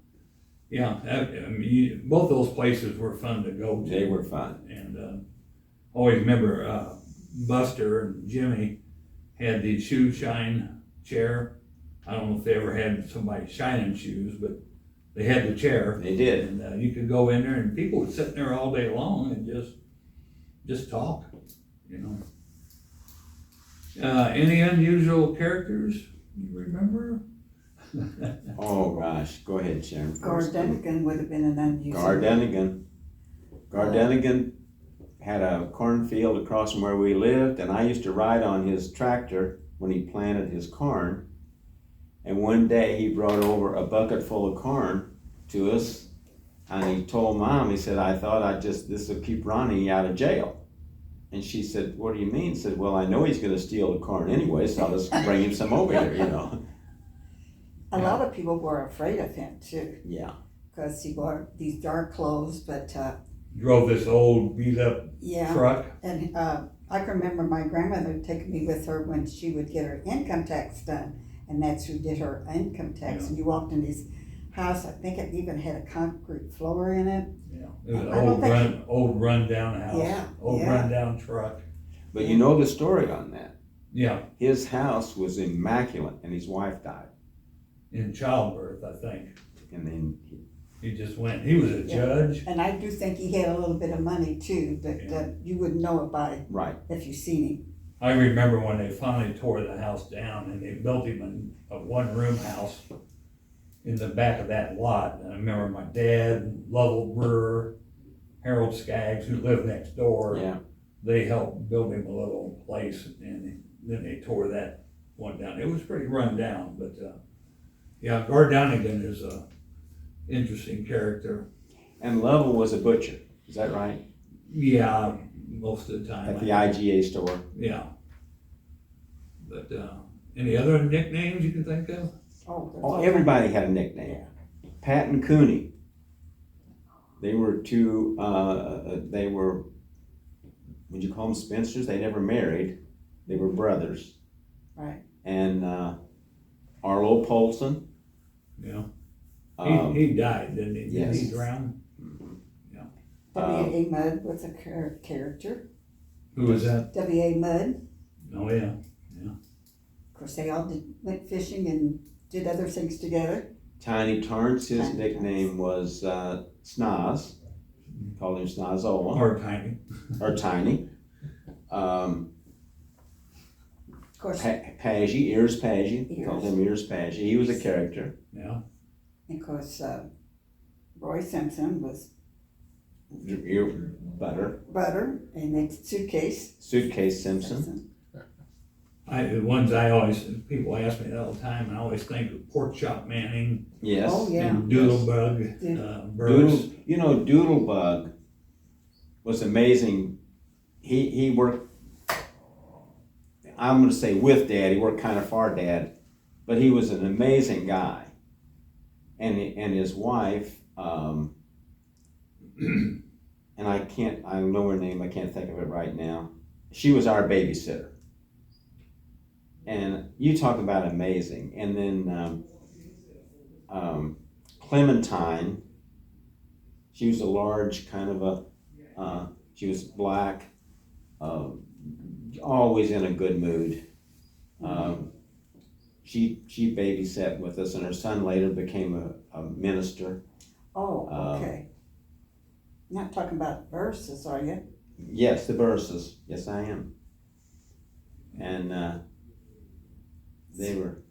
both those places were fun to go to. They were fun. And always remember Buster and Jimmy had the shoe shine chair. I don't know if they ever had somebody shining shoes, but they had the chair. They did. And you could go in there and people would sit there all day long and just talk, Any unusual characters you remember? Oh, gosh, go ahead, Sharon. Gardenigan would have been an unusual. Gardenigan had a cornfield across from where we lived, and I used to ride on his tractor when he planted his corn. And one day he brought over a bucket full of corn to us, and he told Mom, he said, I thought this will keep Ronnie out of jail. And she said, what do you mean? He said, well, I know he's going to steal the corn anyway, so I'll just bring him some over here, A lot of people were afraid of him too. Yeah. Because he wore these dark clothes, but Drove this old beat up truck. And I can remember my grandmother taking me with her when she would get her income tax done, and that's who did her income tax. Yeah. And you walked in his house, I think it even had a concrete floor in it. Yeah, it was an old rundown house. Yeah, rundown truck. But you know the story on that. Yeah, His house was immaculate, and his wife died. in childbirth, I think. And then He just went. He was a judge. And I do think he had a little bit of money too, that you wouldn't know it by right. if you seen him. I remember when they finally tore the house down and they built him a one-room house in the back of that lot. And I remember my dad, Lovell Brewer, Harold Skaggs, who lived next door. Yeah. They helped build him a little place, and then they tore that one down. It was pretty run down, but Gardenigan is a interesting character. And Lovell was a butcher. Is that right? Yeah, most of the time. At the IGA store. Yeah. But any other nicknames you can think of? Oh, everybody had a nickname. Yeah. Pat and Cooney. They were two, would you call them spinsters? They never married. They were brothers. Right. And Arlo Polson. Yeah. He Um, died, didn't he? Yes. Did he drown? W.A. Mudd was a character. Who was that? W.A. Mudd. Oh, yeah. Of course, they all went fishing and did other things together. Tiny Torrance, his Tiny nickname was Snoz. Called him Snozola. Or Tiny. Or Tiny. Of course, Paggy, Ears Paggy. Ears. Called him Ears Paggy. He was a character. Yeah. of course, Roy Simpson was Butter, and then Suitcase Simpson. The ones people ask me that all the time, and I always think of Pork Chop Manning. Yes. Oh, yeah. And Doodlebug. Burris. Doodlebug was amazing. He worked, I'm going to say with Dad, he worked kind of for Dad, but he was an amazing guy. And his wife, and I know her name, I can't think of it right now. She was our babysitter. And you talk about amazing. And then Clementine, she was a large kind of she was black, always in a good mood. She babysat with us, and her son later became a minister. Oh, okay. Not talking about verses, are you? Yes, the Burses. Yes, I am. And they were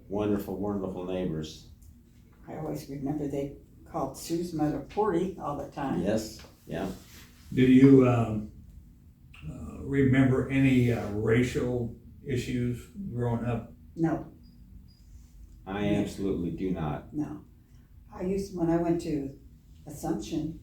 wonderful, wonderful neighbors. I always remember they called Sue's mother Porty all the time. Yes, yeah. Do you remember any racial issues growing up? No, I absolutely do not. no. When I went to Assumption,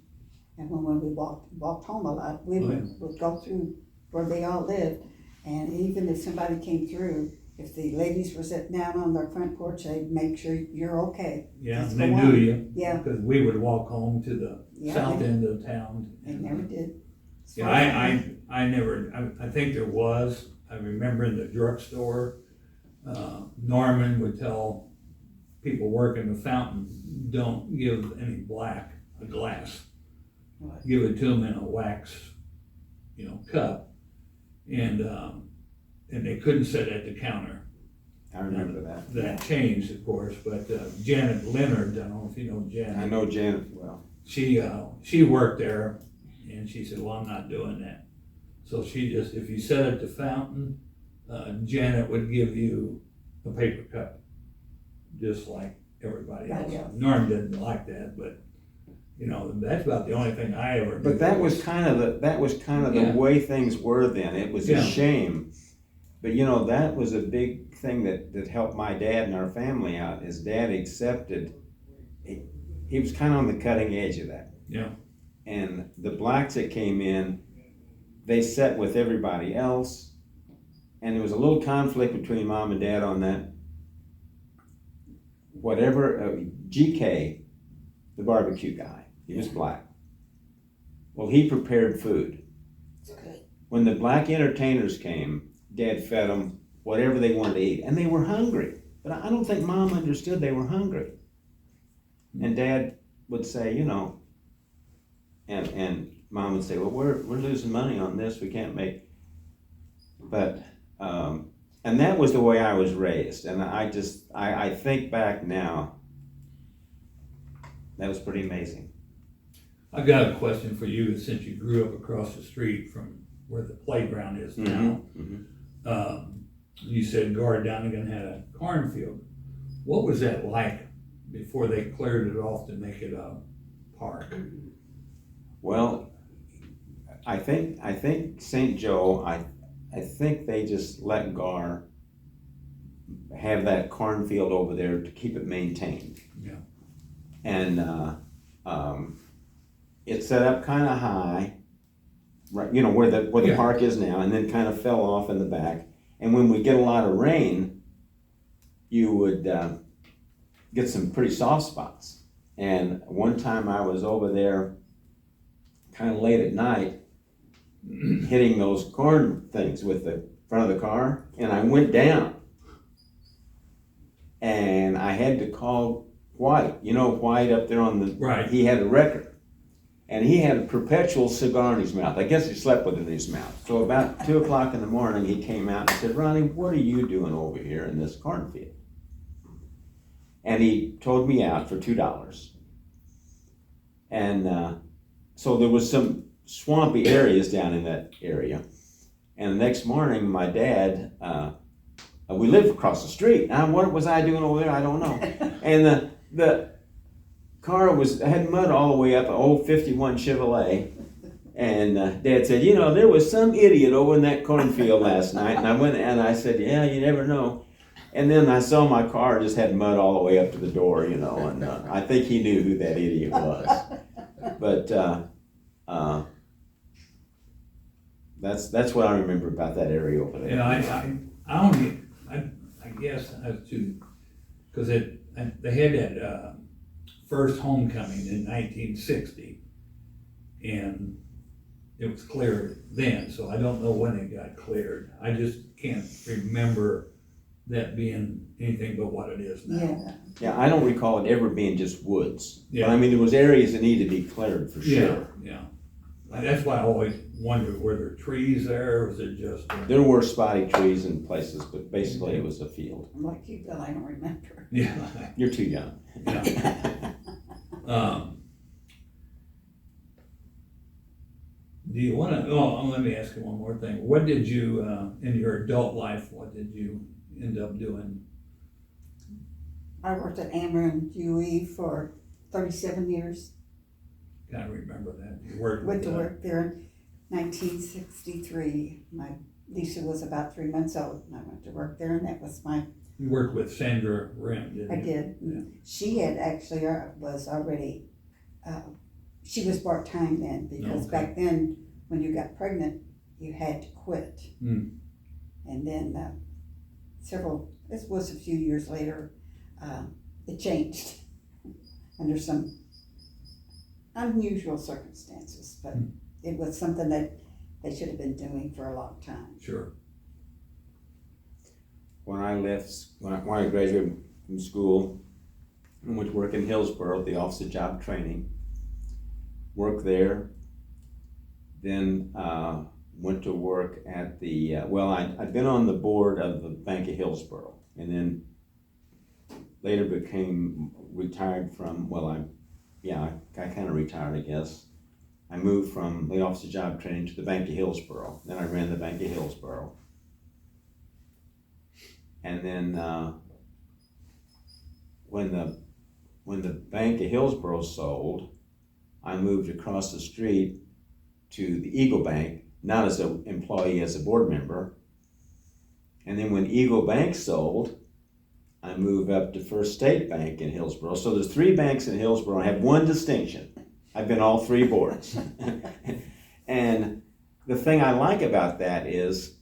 and when we walked home a lot, we would go through where they all lived, and even if somebody came through if the ladies were sitting down on their front porch, they'd make sure you're okay. Yeah, Just and they go knew on. you. Yeah. Because we would walk home to the Yeah, south they- end of town. They never did. As Yeah, far as I know. I never, I think there was, I remember in the drugstore, Norman would tell people working the fountain, don't give any black a glass. Right. Give it to them in a wax, cup. And they couldn't sit at the counter. I remember that. That changed, of course, but Janet Leonard, I don't know if you know Janet. I know Janet well. She worked there, and she said, well, I'm not doing that. So she just, if you sat at the fountain, Janet would give you a paper cup, just like everybody else. Yeah. Norm didn't like that, but, that's about the only thing I ever did. But that was kind of Yeah. the way things were then. It was Yeah. a shame. But that was a big thing that helped my dad and our family out. His dad accepted, he was kind of on the cutting edge of that. Yeah. And the blacks that came in, they sat with everybody else. And there was a little conflict between mom and dad on that. GK, the barbecue guy, he was black. Well, he prepared food. When the black entertainers came, Dad fed them whatever they wanted to eat, and they were hungry. But I don't think Mom understood they were hungry. And Dad would say, and Mom would say, well, we're losing money on this. We can't make. But and that was the way I was raised. And I think back now, that was pretty amazing. I got a question for you, since you grew up across the street from where the playground is now. Mm-hmm. You said Guard Donegan had a cornfield. What was that like before they cleared it off to make it a park? Well, I think St. Joe, I think they just let Gar have that cornfield over there to keep it maintained. Yeah. And it's set up kind of high, right? Where the Yeah. park is now, and then kind of fell off in the back. And when we get a lot of rain, you would get some pretty soft spots. And one time I was over there kind of late at night hitting those corn things with the front of the car, and I went down. And I had to call White. White up there on the... Right. He had a record. And he had a perpetual cigar in his mouth. I guess he slept with it in his mouth. So about 2 o'clock in the morning, he came out and said, Ronnie, what are you doing over here in this cornfield? And he towed me out for $2. And so there was some swampy areas down in that area. And the next morning, my dad, we lived across the street. Now, what was I doing over there? I don't know. And the car had mud all the way up, an old 51 Chevrolet. And Dad said, there was some idiot over in that cornfield last night. And I went and I said, yeah, you never know. And then I saw my car just had mud all the way up to the door, and I think he knew who that idiot was. But that's what I remember about that area over there. I guess as to, because they had that first homecoming in 1960, and it was cleared then, so I don't know when it got cleared. I just can't remember that being anything but what it is now. Yeah. Yeah, I don't recall it ever being just woods. Yeah. But I mean, there was areas that needed to be cleared for sure. Yeah. That's why I always wondered, were there trees there, or was it just? There were spotty trees in places, but basically it was a field. I'm like you, Bill, I don't remember. Yeah. You're too young. Yeah. Do you want to? Oh, let me ask you one more thing. What did you, in your adult life, what did you end up doing? I worked at Ameren UE for 37 years. Can't remember that. You worked Went with to work there in 1963. My Lisa was about 3 months old, and I went to work there, and that was You worked with Sandra Rim, didn't you? I did. Yeah. She had actually was already, she was part-time then, because Okay. back then, when you got pregnant, you had to quit. Mm. And then, this was a few years later, it changed under some unusual circumstances, but it was something that they should have been doing for a long time. Sure. When I graduated from school, I went to work in Hillsborough at the Office of Job Training. Worked there, then went to work at the, I'd been on the board of the Bank of Hillsborough, and then later became retired from, I kind of retired, I guess. I moved from the Office of Job Training to the Bank of Hillsborough. Then I ran the Bank of Hillsborough. And then when the Bank of Hillsborough sold, I moved across the street to the Eagle Bank, not as an employee, as a board member. And then when Eagle Bank sold, I moved up to First State Bank in Hillsborough. So there's 3 banks in Hillsborough. I have one distinction. I've been all 3 boards. And the thing I like about that is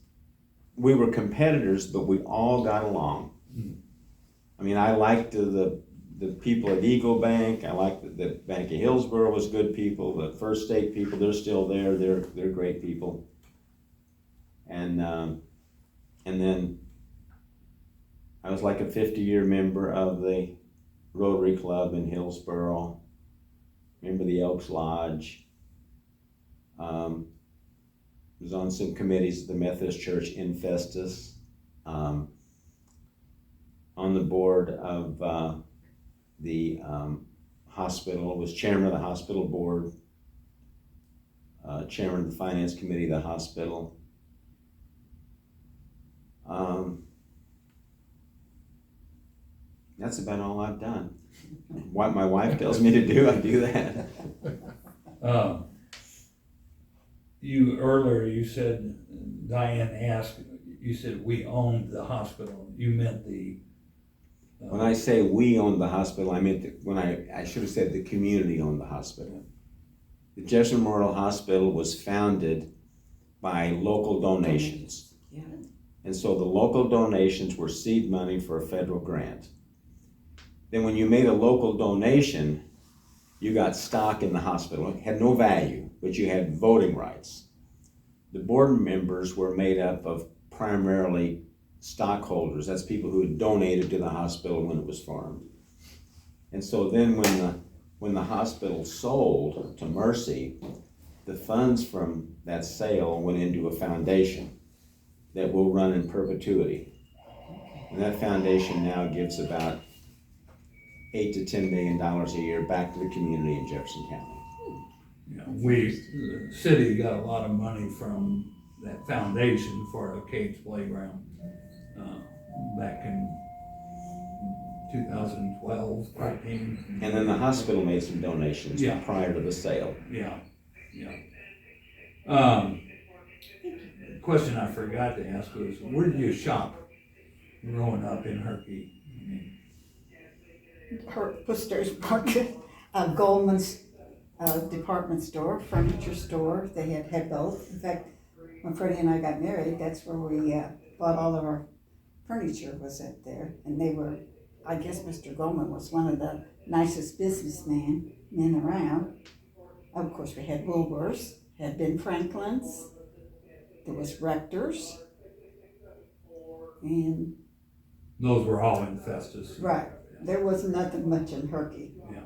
we were competitors, but we all got along. I mean, I liked the people at Eagle Bank. I liked the Bank of Hillsborough was good people. The First State people, they're still there. They're great people. And then I was like a 50-year member of the Rotary Club in Hillsborough. Member of the Elks Lodge. Was on some committees at the Methodist Church in Festus. On the board of the hospital, was chairman of the hospital board, chairman of the finance committee of the hospital. That's about all I've done. What my wife tells me to do, I do that. Earlier you said, Diane asked, you said we owned the hospital. You meant the... When I say we owned the hospital, I meant I should have said the community owned the hospital. The Jefferson Memorial Hospital was founded by local donations. Yeah. And so the local donations were seed money for a federal grant. Then when you made a local donation, you got stock in the hospital. It had no value, but you had voting rights. The board members were made up of primarily stockholders. That's people who had donated to the hospital when it was formed. And so then when the hospital sold to Mercy, the funds from that sale went into a foundation that will run in perpetuity. And that foundation now gives about $8 to $10 million a year back to the community in Jefferson County. The city got a lot of money from that foundation for a Cade's Playground back in 2012, 13. And then the hospital made some donations prior to the sale. Yeah. Question I forgot to ask was, where did you shop growing up in Herky? Her Pusateri Market, Goldman's department store, furniture store. They had both. In fact, when Freddie and I got married, that's where we bought all of our furniture, was at there. And they were, I guess Mr. Goldman was one of the nicest businessmen around. Of course, we had Woolworths, had Ben Franklin's, there was Rector's, and... Those were all in Festus. Right. There was nothing much in Herky. Yeah.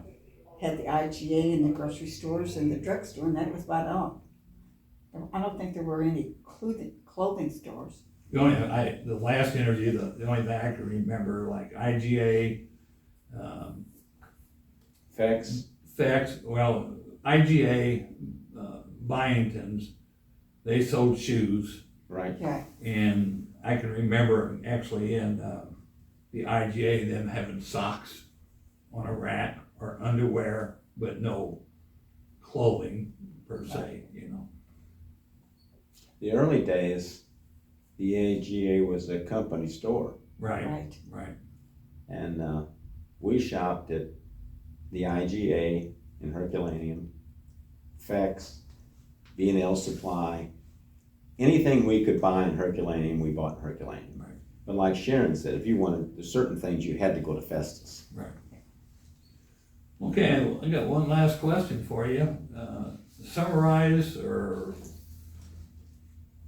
Had the IGA and the grocery stores and the drugstore, and that was about all. I don't think there were any clothing stores. The last interview, the only thing I can remember, like IGA, Facts? well, IGA, Byington's, they sold shoes. Right. Yeah. And I can remember actually in the IGA them having socks on a rack or underwear, but no clothing per se, The early days, the IGA was a company store. Right. And we shopped at the IGA in Herculaneum, Fex, B&L Supply. Anything we could buy in Herculaneum, we bought in Herculaneum. Right. But like Sharon said, if you wanted, there's certain things you had to go to Festus. Right. Okay, I got one last question for you. Summarize or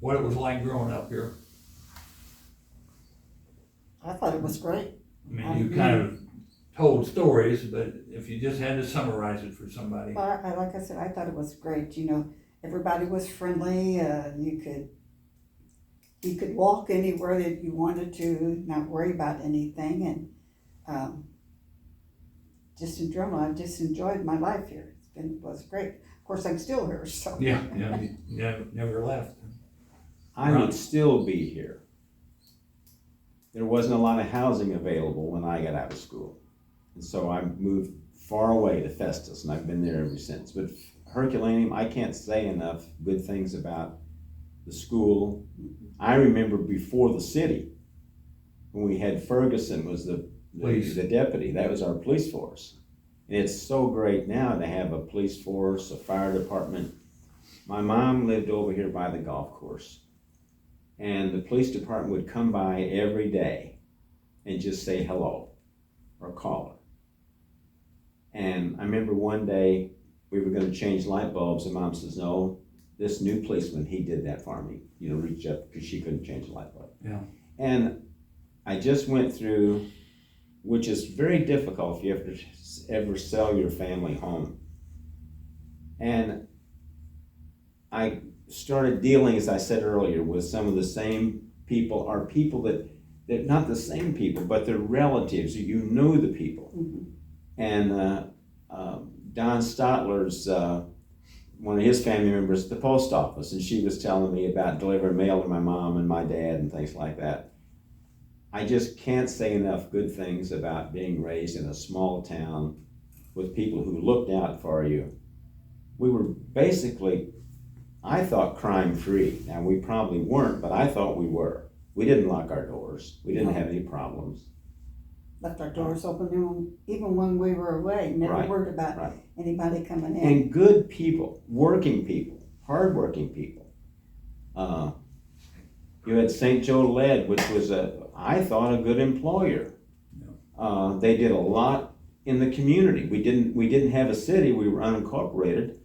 what it was like growing up here. I thought it was great. I mean, you kind of told stories, but if you just had to summarize it for somebody. But like I said, I thought it was great. You know, everybody was friendly. You could walk anywhere that you wanted to, not worry about anything, and just in general, I just enjoyed my life here. It was great. Of course, I'm still here, so. Yeah, you never left. I would still be here. There wasn't a lot of housing available when I got out of school. And so I moved far away to Festus, and I've been there ever since. But Herculaneum, I can't say enough good things about the school. I remember before the city, when we had Ferguson was the deputy, that was our police force. And it's so great now to have a police force, a fire department. My mom lived over here by the golf course. And the police department would come by every day and just say hello or call her. And I remember one day we were going to change light bulbs, and Mom says, no, this new policeman, he did that for me. You know, reach up because she couldn't change the light bulb. Yeah. And I just went through, which is very difficult if you ever sell your family home. And I started dealing, as I said earlier, with some of the same people, or people that they're not the same people, but they're relatives. You know the people. Mm-hmm. And Don Stotler's, one of his family members at the post office, and she was telling me about delivering mail to my mom and my dad and things like that. I just can't say enough good things about being raised in a small town with people who looked out for you. We were basically, I thought, crime-free. Now, we probably weren't, but I thought we were. We didn't lock our doors. We didn't have any problems. Left our doors open even when we were away. Never worried about anybody coming in. And good people, working people, hardworking people. You had St. Joe Lead, which was I thought, a good employer. They did a lot in the community. We didn't have a city. We were unincorporated.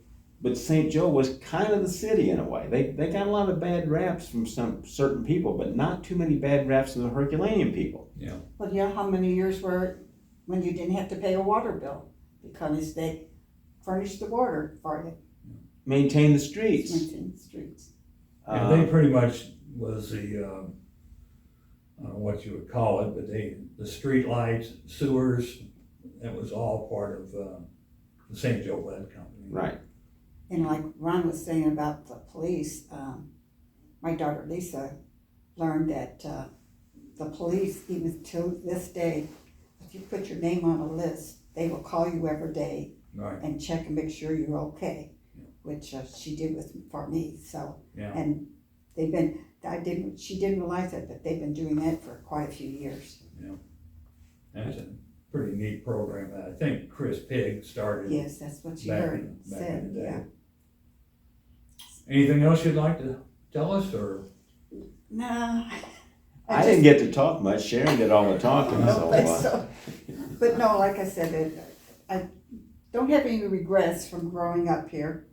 But St. Joe was kind of the city in a way. They got a lot of bad raps from some certain people, but not too many bad raps from the Herculaneum people. Yeah. Well, you know how many years were when you didn't have to pay a water bill because they furnished the water for you. Maintain the streets. Maintain the streets. Yeah, they pretty much was the, I don't know what you would call it, but the street lights, sewers, that was all part of the St. Joe Lead Company. Right. And like Ron was saying about the police, my daughter Lisa learned that the police, even to this day, if you put your name on a list, they will call you every day and check and make sure you're okay, which she did for me. So, and they've been, she didn't realize that, but they've been doing that for quite a few years. Yeah, that's a pretty neat program. I think Chris Pigg started. Yes, that's what she back heard in the said. day. Yeah. Anything else you'd like to tell us, or? No. I didn't get to talk much. Sharon did all the talking. But no, like I said, I don't have any regrets from growing up here.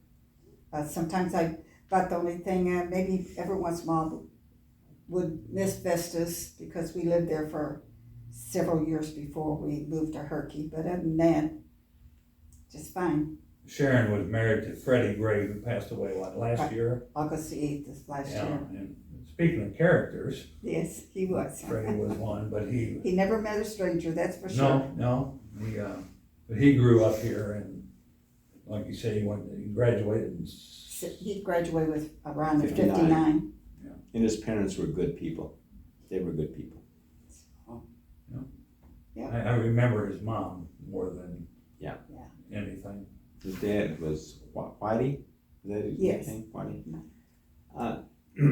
Sometimes I thought the only thing, maybe every once in a while, would miss Festus because we lived there for several years before we moved to Herky. But other than that, just fine. Sharon was married to Freddie Gray, who passed away, last year? August the 8th this last year. And speaking of characters. Yes, he was. Freddie was one, but he never met a stranger, that's for sure. No. But he grew up here, and like you say, he graduated. He graduated with around 59. 59. Yeah. And his parents were good people. They were good people. I remember his mom more than anything. His dad was Whitey? Is that his name? Whitey?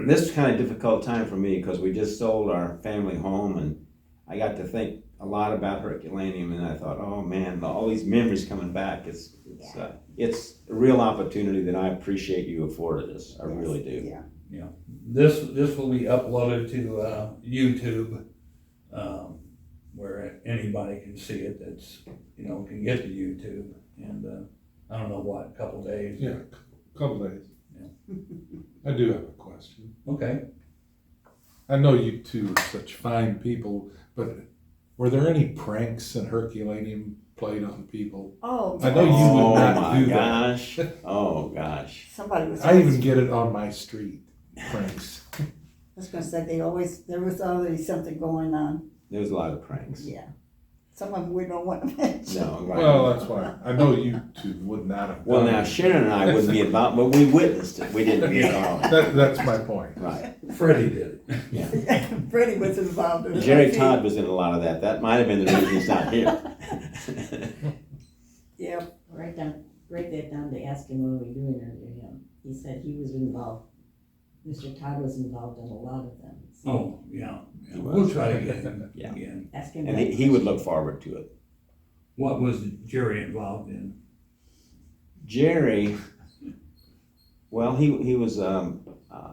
This was kind of a difficult time for me because we just sold our family home, and I got to think a lot about Herculaneum, and I thought, oh man, all these memories coming back. It's a real opportunity that I appreciate you afforded us. I really do. Yeah. This will be uploaded to YouTube where anybody can see it that's, can get to YouTube. And, I don't know what, a couple days? Yeah, couple days. Yeah. I do have a question. Okay. I know you two are such fine people, but were there any pranks in Herculaneum played on people? Oh. I know you would not do that. Gosh. Oh, gosh. Somebody was. I even get it on my street, pranks. I was gonna say, there was always something going on, There was a lot of pranks. yeah. Some of them we don't want to mention. No, right. Well, that's why. I know you two would not have Well, done now it. Sharon and I wouldn't be involved, but we witnessed it. We didn't be involved. That's my point. Right. Freddie did it. Yeah. Freddie was involved in it. Jerry Todd was in a lot of that. That might have been the reason he's not here. Yep, Write that down to ask him when we do interview him. He said he was involved, Mr. Todd was involved in a lot of them. So Oh, yeah. He We'll was. try to get him Yeah. again. ask him And that he would question. look forward to it. What was Jerry involved in? Jerry, well, he was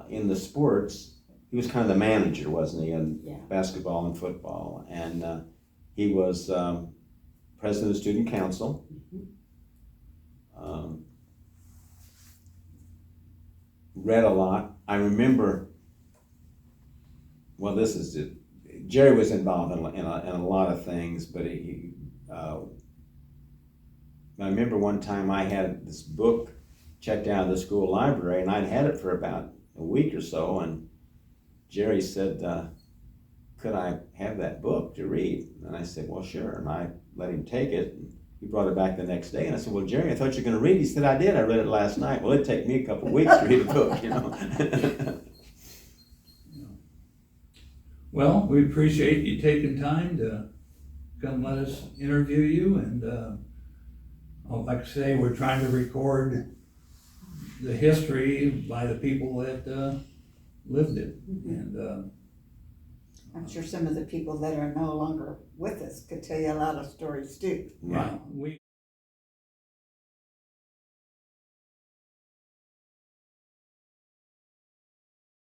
in the sports. He was kind of the manager, wasn't he, in Yeah. basketball and football. And he was president of the student council. Read a lot. I remember, well, this is it. Jerry was involved in a lot of things, but I remember one time I had this book checked out of the school library, and I'd had it for about a week or so, and Jerry said, could I have that book to read? And I said, well, sure, and I let him take it, and he brought it back the next day, and I said, well, Jerry, I thought you were going to read it. He said, I did, I read it last night. Well, it'd take me a couple of weeks to read a book, Well, we appreciate you taking time to come let us interview you, and like I say, we're trying to record the history by the people that lived it. And I'm sure some of the people that are no longer with us could tell you a lot of stories too. yeah, we